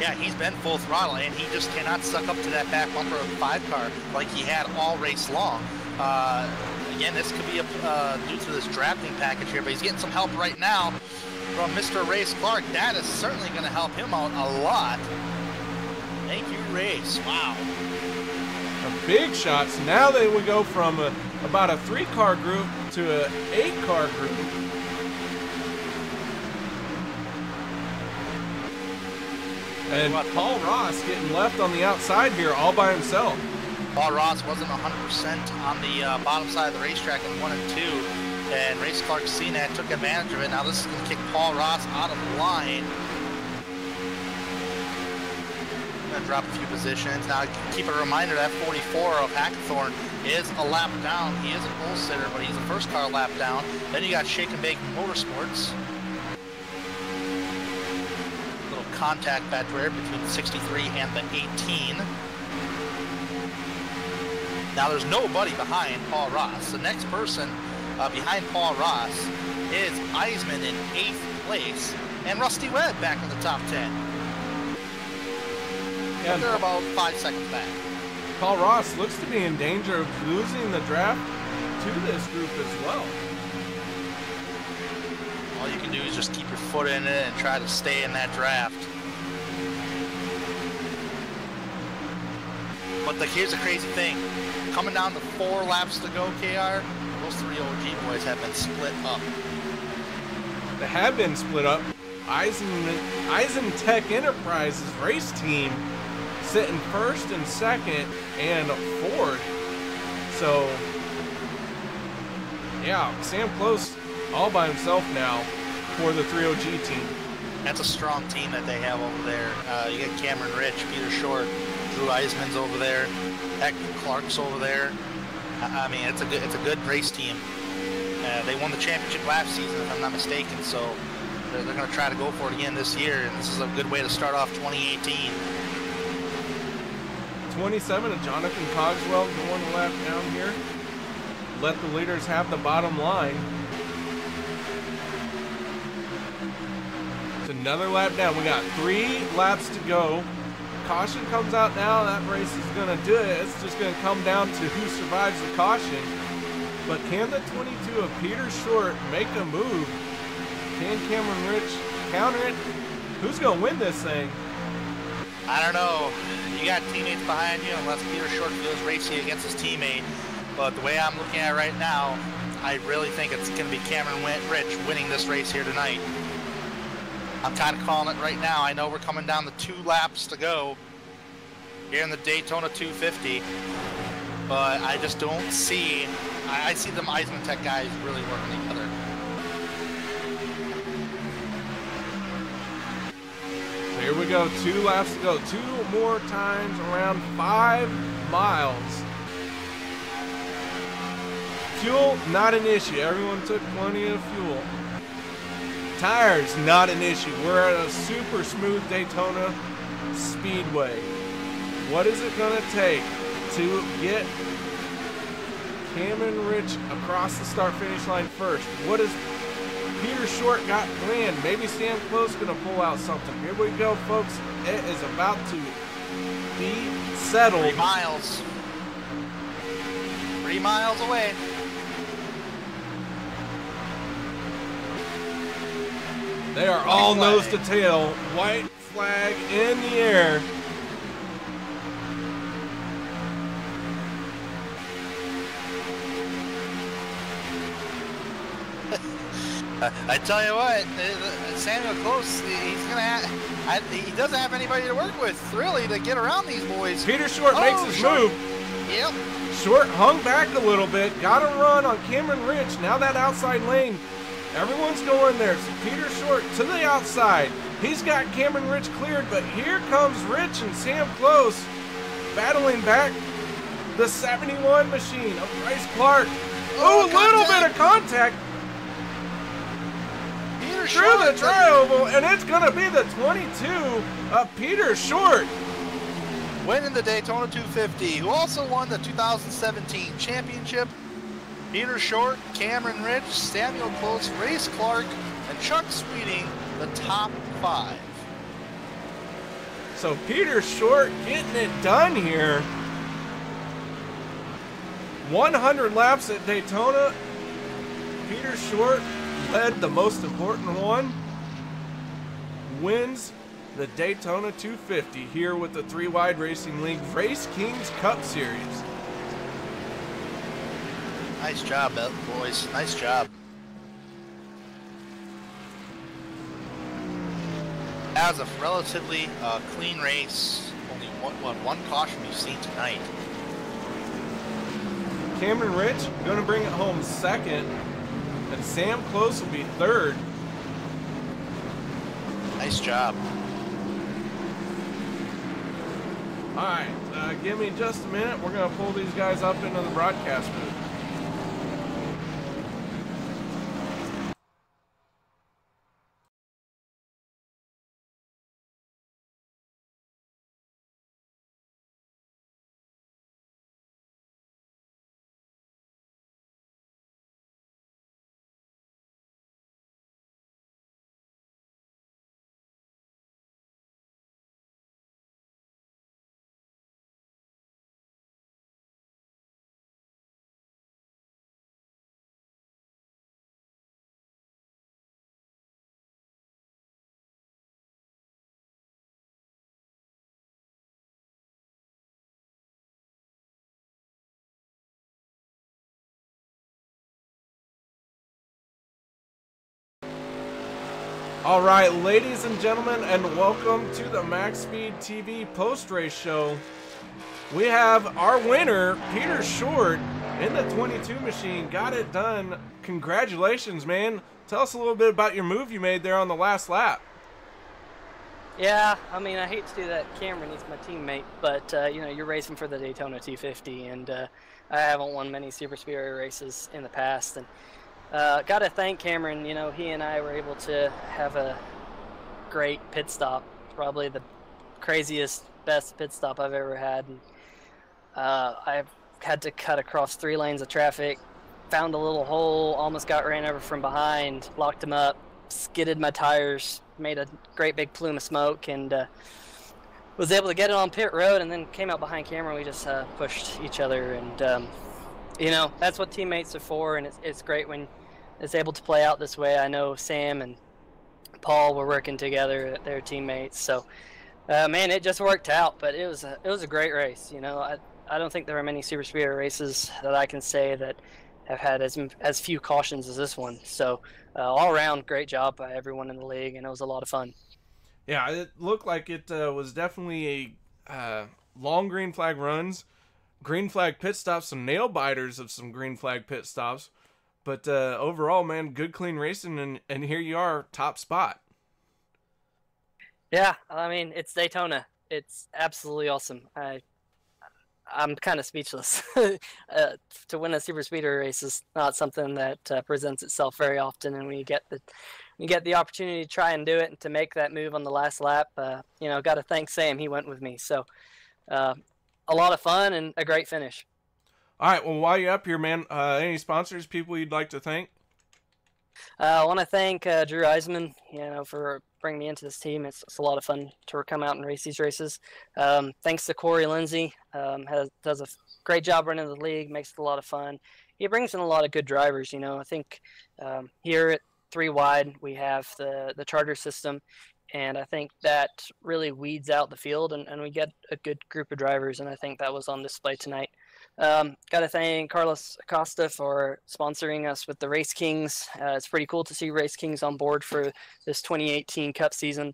Speaker 6: Yeah, he's been full throttle, and he just cannot suck up to that back bumper of the 5 car like he had all race long. Again, this could be due to this drafting package here, but he's getting some help right now from Mr. Race Clark. That is certainly going to help him out a lot. Thank you, Race. Wow.
Speaker 1: Big shots. Now they would go from about a 3-car group to an 8-car group. And Paul Ross getting left on the outside here all by himself.
Speaker 6: Paul Ross wasn't 100% on the bottom side of the racetrack in 1 and 2, and Race Clark seen that, took advantage of it. Now this is going to kick Paul Ross out of the line. Going to drop a few positions. Now keep a reminder that 44 of Hackathorn is a lap down. He is a pole sitter, but he's a first car lap down. Then you got Shake and Bake Motorsports. Little contact back there between the 63 and the 18. Now there's nobody behind Paul Ross. The next person behind Paul Ross is Eisman in 8th place, and Rusty Webb back in the top 10. And they're about 5 seconds back.
Speaker 1: Paul Ross looks to be in danger of losing the draft to this group as well.
Speaker 6: All you can do is just keep your foot in it and try to stay in that draft. But here's the crazy thing. Coming down to 4 laps to go, KR, those 3 OG boys have been split up.
Speaker 1: They have been split up. Eisen Tech Enterprises race team sitting 1st and 2nd and 4th. So, yeah, Sam Close all by himself now for the 3OG team.
Speaker 6: That's a strong team that they have over there. You got Cameron Rich, Peter Short, Drew Eisman's over there, Heck Clark's over there. I mean, it's a good race team. They won the championship last season, if I'm not mistaken, so they're going to try to go for it again this year, and this is a good way to start off 2018.
Speaker 1: 27 of Jonathan Cogswell going a lap down here. Let the leaders have the bottom line. It's another lap down. We got 3 laps to go. Caution comes out now. That race is going to do it. It's just going to come down to who survives the caution. But can the 22 of Peter Short make a move? Can Cameron Rich counter it? Who's going to win this thing?
Speaker 6: I don't know. You got teammates behind you unless Peter Short feels racy against his teammate. But the way I'm looking at it right now, I really think it's going to be Cameron Rich winning this race here tonight. I'm kind of calling it right now. I know we're coming down to 2 laps to go here in the Daytona 250. But I just don't see... I see them Eisman Tech guys really working together.
Speaker 1: Here we go, 2 laps to go. 2 more times around 5 miles. Fuel, not an issue. Everyone took plenty of fuel. Tires, not an issue. We're at a super smooth Daytona Speedway. What is it going to take to get Cameron Rich across the start-finish line first? What is Peter Short got planned? Maybe Sam Close going to pull out something. Here we go, folks. It is about to be settled.
Speaker 6: 3 miles. 3 miles away.
Speaker 1: They are all nose to tail. White flag in the air.
Speaker 6: I tell you what, Samuel Close, he doesn't have anybody to work with, really, to get around these boys.
Speaker 1: Peter Short makes his move.
Speaker 6: Yep.
Speaker 1: Short hung back a little bit, got a run on Cameron Rich. Now that outside lane, everyone's going there. So Peter Short to the outside. He's got Cameron Rich cleared, but here comes Rich and Sam Close battling back. The 71 machine of Bryce Clark. Oh, a little bit of contact through the tri-oval, and it's going to be the 22 of Peter Short.
Speaker 6: Winning the Daytona 250, who also won the 2017 championship. Peter Short, Cameron Rich, Samuel Close, Bryce Clark, and Chuck Sweeting, the top 5.
Speaker 1: So Peter Short getting it done here. 100 laps at Daytona. Peter Short led the most important one. Wins the Daytona 250 here with the 3 Wide Racing League Race Kings Cup Series.
Speaker 6: Nice job, boys. Nice job. That was a relatively clean race. Only one caution we've seen tonight.
Speaker 1: Cameron Rich going to bring it home second, and Sam Close will be third.
Speaker 6: Nice job.
Speaker 1: All right, give me just a minute. We're going to pull these guys up into the broadcast booth. All right, ladies and gentlemen, and welcome to the MaxSpeedTV post-race show. We have our winner, Peter Short, in the 22 machine. Got it done. Congratulations, man. Tell us a little bit about your move you made there on the last lap.
Speaker 8: Yeah, I mean, I hate to do that, Cameron. He's my teammate, but you know, you're racing for the Daytona 250, and I haven't won many Super Speedway races in the past, and got to thank Cameron. You know, he and I were able to have a great pit stop, probably the craziest, best pit stop I've ever had. And, I've had to cut across 3 lanes of traffic, found a little hole, almost got ran over from behind, locked him up, skidded my tires, made a great big plume of smoke, and was able to get it on pit road, and then came out behind Cameron. We just pushed each other, and you know, that's what teammates are for, and it's great when it's able to play out this way. I know Sam and Paul were working together, they're teammates, so man, it just worked out. But it was a great race. You know, I don't think there are many Super Speedway races that I can say that have had as few cautions as this one. So all around, great job by everyone in the league, and it was a lot of fun.
Speaker 1: Yeah, it looked like it was definitely a long green flag runs, green flag pit stops, some nail biters of some green flag pit stops. But overall, man, good clean racing, and here you are, top spot.
Speaker 8: Yeah, I mean, it's Daytona. It's absolutely awesome. I'm kind of speechless. To win a super speedway race is not something that presents itself very often, and when you get the opportunity to try and do it and to make that move on the last lap, you know, got to thank Sam. He went with me, so a lot of fun and a great finish.
Speaker 1: All right, well, while you're up here, man, any sponsors, people you'd like to thank?
Speaker 8: I want to thank Drew Eisman, you know, for bringing me into this team. It's a lot of fun to come out and race these races. Thanks to Corey Lindsay, does a great job running the league, makes it a lot of fun. He brings in a lot of good drivers. You know, I think here at 3 wide, we have the charter system, and I think that really weeds out the field, and we get a good group of drivers, and I think that was on display tonight. Got to thank Carlos Acosta for sponsoring us with the Race Kings. It's pretty cool to see Race Kings on board for this 2018 Cup season.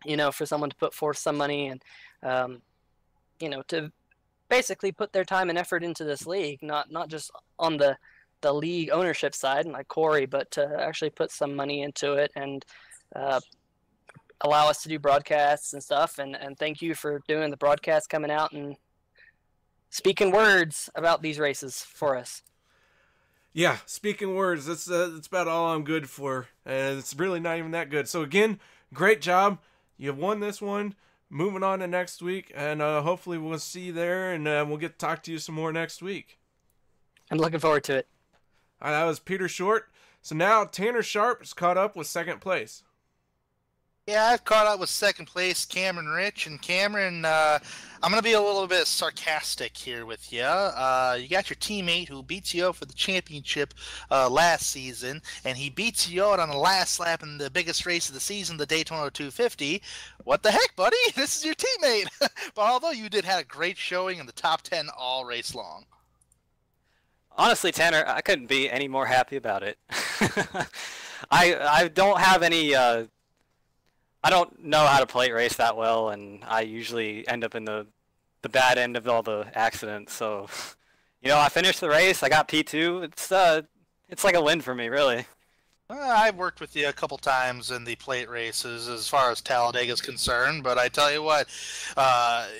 Speaker 8: You know, for someone to put forth some money and, you know, to basically put their time and effort into this league, not just on the league ownership side, like Corey, but to actually put some money into it and allow us to do broadcasts and stuff. And thank you for doing the broadcast, coming out and speaking words about these races for us.
Speaker 1: Yeah, speaking words, that's about all I'm good for. And it's really not even that good. So again, great job. You won this one. Moving on to next week, and hopefully we'll see you there, and we'll get to talk to you some more next week.
Speaker 8: I'm looking forward to it.
Speaker 1: All right, that was Peter Short. So now Tanner Sharp is caught up with second place.
Speaker 6: Yeah, I've caught up with second place, Cameron Rich. And Cameron, I'm going to be a little bit sarcastic here with you. You got your teammate who beats you out for the championship last season, and he beats you out on the last lap in the biggest race of the season, the Daytona 250. What the heck, buddy? This is your teammate. But although you did have a great showing in the top 10 all race long.
Speaker 9: Honestly, Tanner, I couldn't be any more happy about it. I don't have any... I don't know how to plate race that well, and I usually end up in the bad end of all the accidents. So, you know, I finished the race. I got P2. It's like a win for me, really.
Speaker 6: I've worked with you a couple times in the plate races as far as Talladega is concerned, but I tell you what,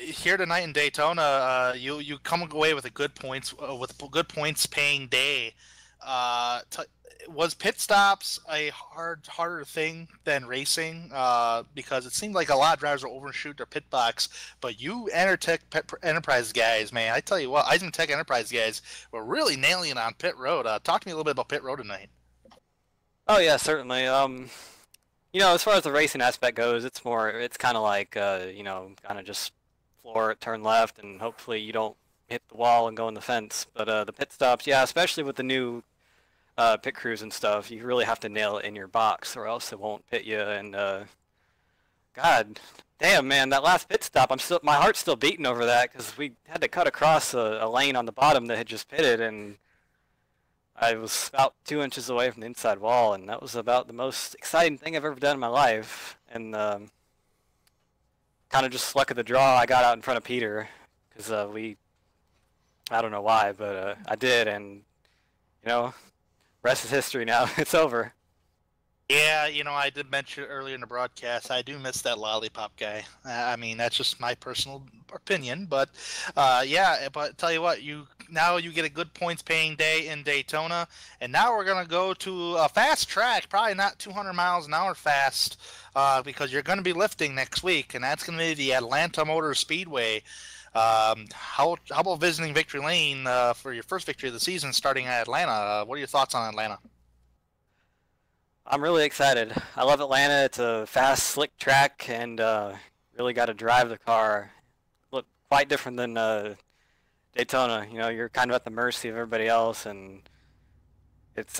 Speaker 6: here tonight in Daytona, you come away with a good points paying day. Was pit stops a harder thing than racing? Because it seemed like a lot of drivers will overshoot their pit box, but you Enertech Enterprise guys, man, I tell you what, Eisman Tech Enterprise guys were really nailing it on pit road. Talk to me a little bit about pit road tonight.
Speaker 9: Oh yeah, certainly. You know, as far as the racing aspect goes, it's kind of like, you know, kind of just floor it, turn left, and hopefully you don't hit the wall and go in the fence. But the pit stops, yeah, especially with the new pit crews and stuff, you really have to nail it in your box, or else it won't pit you. And God damn, man, that last pit stop, my heart's still beating over that, because we had to cut across a lane on the bottom that had just pitted, and I was about 2 inches away from the inside wall, and that was about the most exciting thing I've ever done in my life. And kind of just luck of the draw, I got out in front of Peter, because I don't know why, but I did, and you know, rest is history now. It's over.
Speaker 6: Yeah, you know, I did mention earlier in the broadcast, I do miss that lollipop guy. I mean, that's just my personal opinion, but yeah, but tell you what, now you get a good points paying day in Daytona, and now we're going to go to a fast track, probably not 200 miles an hour fast, because you're going to be lifting next week, and that's going to be the Atlanta Motor Speedway. How about visiting Victory Lane for your first victory of the season starting at Atlanta? What are your thoughts on Atlanta?
Speaker 9: I'm really excited. I love Atlanta. It's a fast, slick track, and really got to drive the car. Look quite different than Daytona. You know, you're kind of at the mercy of everybody else, and it's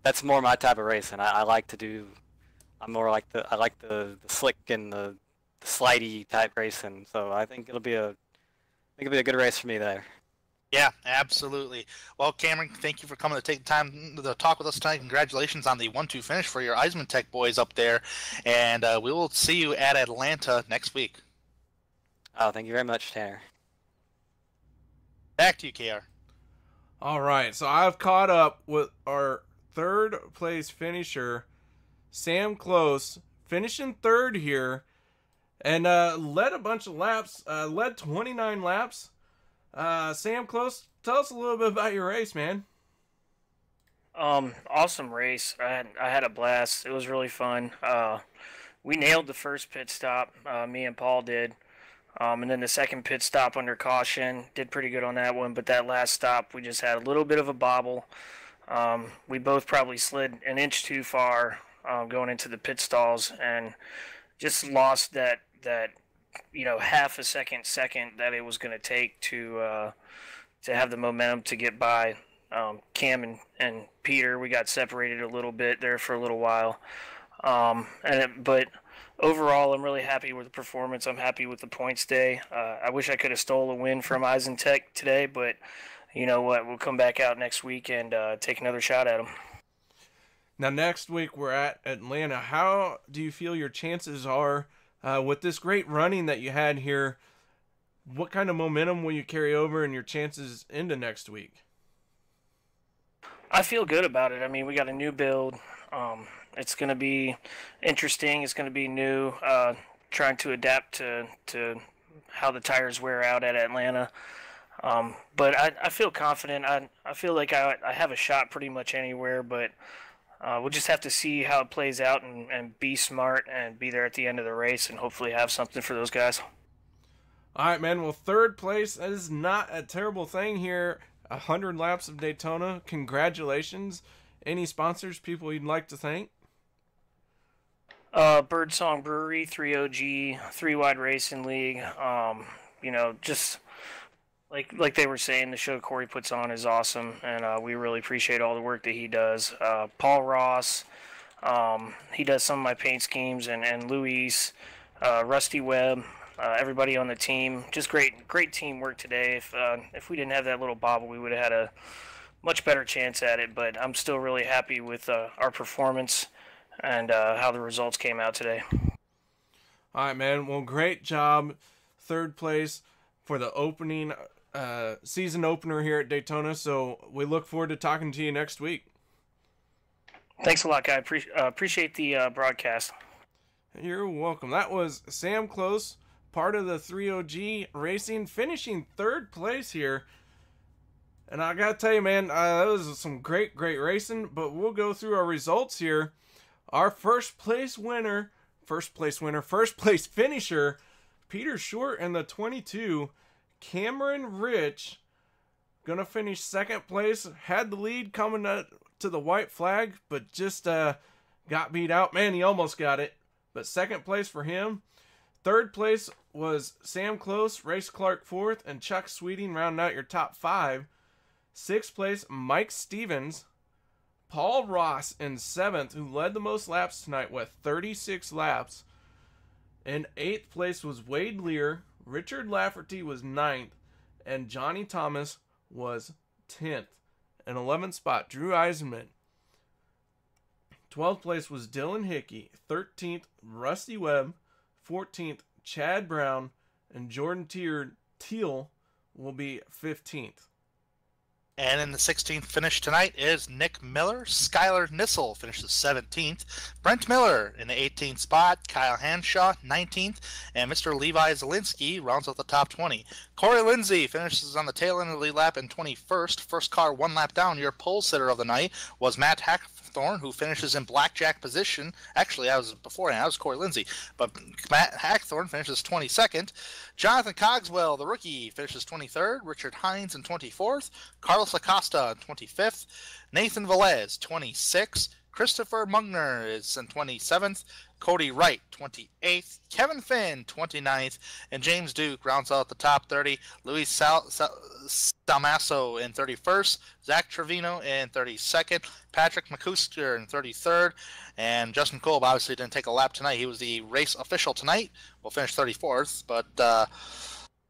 Speaker 9: that's more my type of racing. I like to do. I like the slick and the slidey type racing. So I think it'll be a good race for me there.
Speaker 6: Yeah, absolutely. Well, Cameron, thank you for coming to take the time to talk with us tonight. Congratulations on the 1-2 finish for your Eisman Tech boys up there. And we will see you at Atlanta next week.
Speaker 9: Oh, thank you very much, Tanner.
Speaker 6: Back to you, KR.
Speaker 1: All right, so I've caught up with our third place finisher, Sam Close, finishing third here, and led a bunch of laps, led 29 laps. Sam Close, tell us a little bit about your race, man.
Speaker 7: Awesome race. I had a blast. It was really fun. We nailed the first pit stop. Me and Paul did. And then the second pit stop under caution, did pretty good on that one. But that last stop, we just had a little bit of a bobble. We both probably slid an inch too far going into the pit stalls and just lost that half a second that it was going to take to have the momentum to get by Cam and Peter, we got separated a little bit there for a little while. But overall, I'm really happy with the performance. I'm happy with the points day. I wish I could have stole a win from Eisentech today, but you know what? We'll come back out next week and take another shot at them.
Speaker 1: Now, next week we're at Atlanta. How do you feel your chances are with this great running that you had here? What kind of momentum will you carry over and your chances into next week?
Speaker 7: I feel good about it. I mean, we got a new build. It's going to be interesting. It's going to be new, trying to adapt to how the tires wear out at Atlanta. But I feel confident. I feel like I have a shot pretty much anywhere, but we'll just have to see how it plays out and be smart and be there at the end of the race and hopefully have something for those guys.
Speaker 1: All right, man. Well, third place is not a terrible thing here. 100 laps of Daytona. Congratulations. Any sponsors, people you'd like to thank?
Speaker 7: Birdsong Brewery, 3OG, 3 Wide Racing League. You know, just like they were saying, the show Corey puts on is awesome, and we really appreciate all the work that he does. Paul Ross, he does some of my paint schemes, and Luis, Rusty Webb, everybody on the team. Just great teamwork today. If we didn't have that little bobble, we would have had a much better chance at it, but I'm still really happy with our performance and how the results came out today.
Speaker 1: All right, man. Well, great job. Third place for the opening season opener here at Daytona, so we look forward to talking to you next week.
Speaker 7: Thanks a lot, guy. Appreciate the broadcast.
Speaker 1: You're welcome. That was Sam Close, part of the 3OG Racing, finishing third place here. And I gotta tell you, man, that was some great racing, but we'll go through our results here. Our first place finisher, Peter Short in the 22. Cameron Rich, gonna finish second place. Had the lead coming to the white flag, but just got beat out. Man, he almost got it, but second place for him. Third place was Sam Close, Race Clark fourth, and Chuck Sweeting rounding out your top 5. Sixth place, Mike Stevens. Paul Ross in 7th, who led the most laps tonight with 36 laps. In 8th place was Wade Lear. Richard Lafferty was 9th. And Johnny Thomas was 10th. In 11th spot, Drew Eisenman. 12th place was Dylan Hickey. 13th, Rusty Webb. 14th, Chad Brown. And Jordan Teal will be 15th.
Speaker 6: And in the 16th finish tonight is Nick Miller. Skylar Nissel finishes 17th. Brent Miller in the 18th spot. Kyle Hanshaw, 19th. And Mr. Levi Zielinski rounds out the top 20. Corey Lindsay finishes on the tail end of the lead lap in 21st. First car one lap down. Your pole sitter of the night was Matt Hackthorne, who finishes in blackjack position. Actually, I was Corey Lindsay. But Matt Hackthorne finishes 22nd. Jonathan Cogswell, the rookie, finishes 23rd. Richard Hines in 24th. Carlos Acosta in 25th. Nathan Velez, 26th. Christopher Mugner is in 27th. Cody Wright, 28th. Kevin Finn, 29th. And James Duke rounds out the top 30. Luis Salmasso in 31st. Zach Trevino in 32nd. Patrick McCusker in 33rd. And Justin Kolb obviously didn't take a lap tonight. He was the race official tonight. We'll finish 34th. But,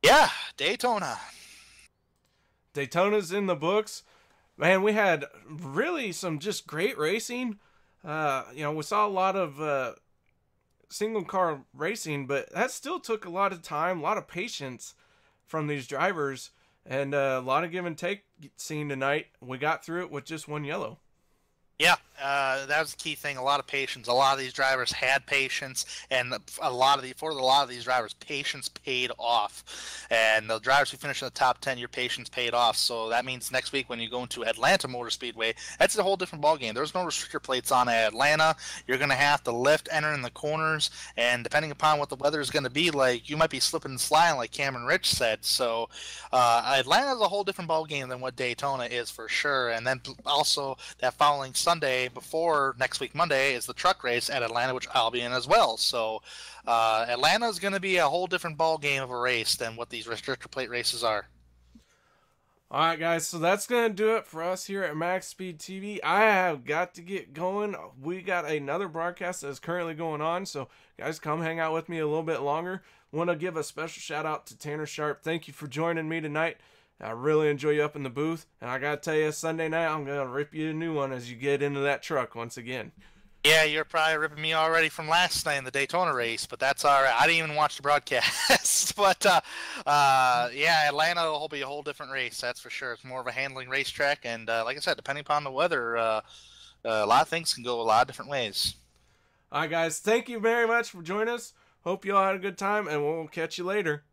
Speaker 6: yeah, Daytona.
Speaker 1: Daytona's in the books. Man, we had really some just great racing. We saw a lot of single car racing, but that still took a lot of time, a lot of patience from these drivers, and a lot of give and take seen tonight. We got through it with just one yellow.
Speaker 6: Yeah, that was the key thing. A lot of patience. A lot of these drivers had patience, and for a lot of these drivers, patience paid off. And the drivers who finished in the top 10, your patience paid off. So that means next week when you go into Atlanta Motor Speedway, that's a whole different ballgame. There's no restrictor plates on at Atlanta. You're going to have to lift, enter in the corners, and depending upon what the weather is going to be like, you might be slipping and sliding, like Cameron Rich said. So Atlanta is a whole different ballgame than what Daytona is for sure. And then also that following Sunday before next week Monday is the truck race at Atlanta, which I'll be in as well. So Atlanta is going to be a whole different ball game of a race than what these restrictor plate races are.
Speaker 1: All right, guys, so that's going to do it for us here at Max Speed TV. I have got to get going. We got another broadcast that is currently going on, so guys, come hang out with me a little bit longer. Want to give a special shout out to Tanner Sharp. Thank you for joining me tonight. I really enjoy you up in the booth, and I got to tell you, Sunday night, I'm going to rip you a new one as you get into that truck once again.
Speaker 6: Yeah, you're probably ripping me already from last night in the Daytona race, but that's all right. I didn't even watch the broadcast. But, yeah, Atlanta will be a whole different race, that's for sure. It's more of a handling racetrack, and like I said, depending upon the weather, a lot of things can go a lot of different ways.
Speaker 1: All right, guys, thank you very much for joining us. Hope you all had a good time, and we'll catch you later.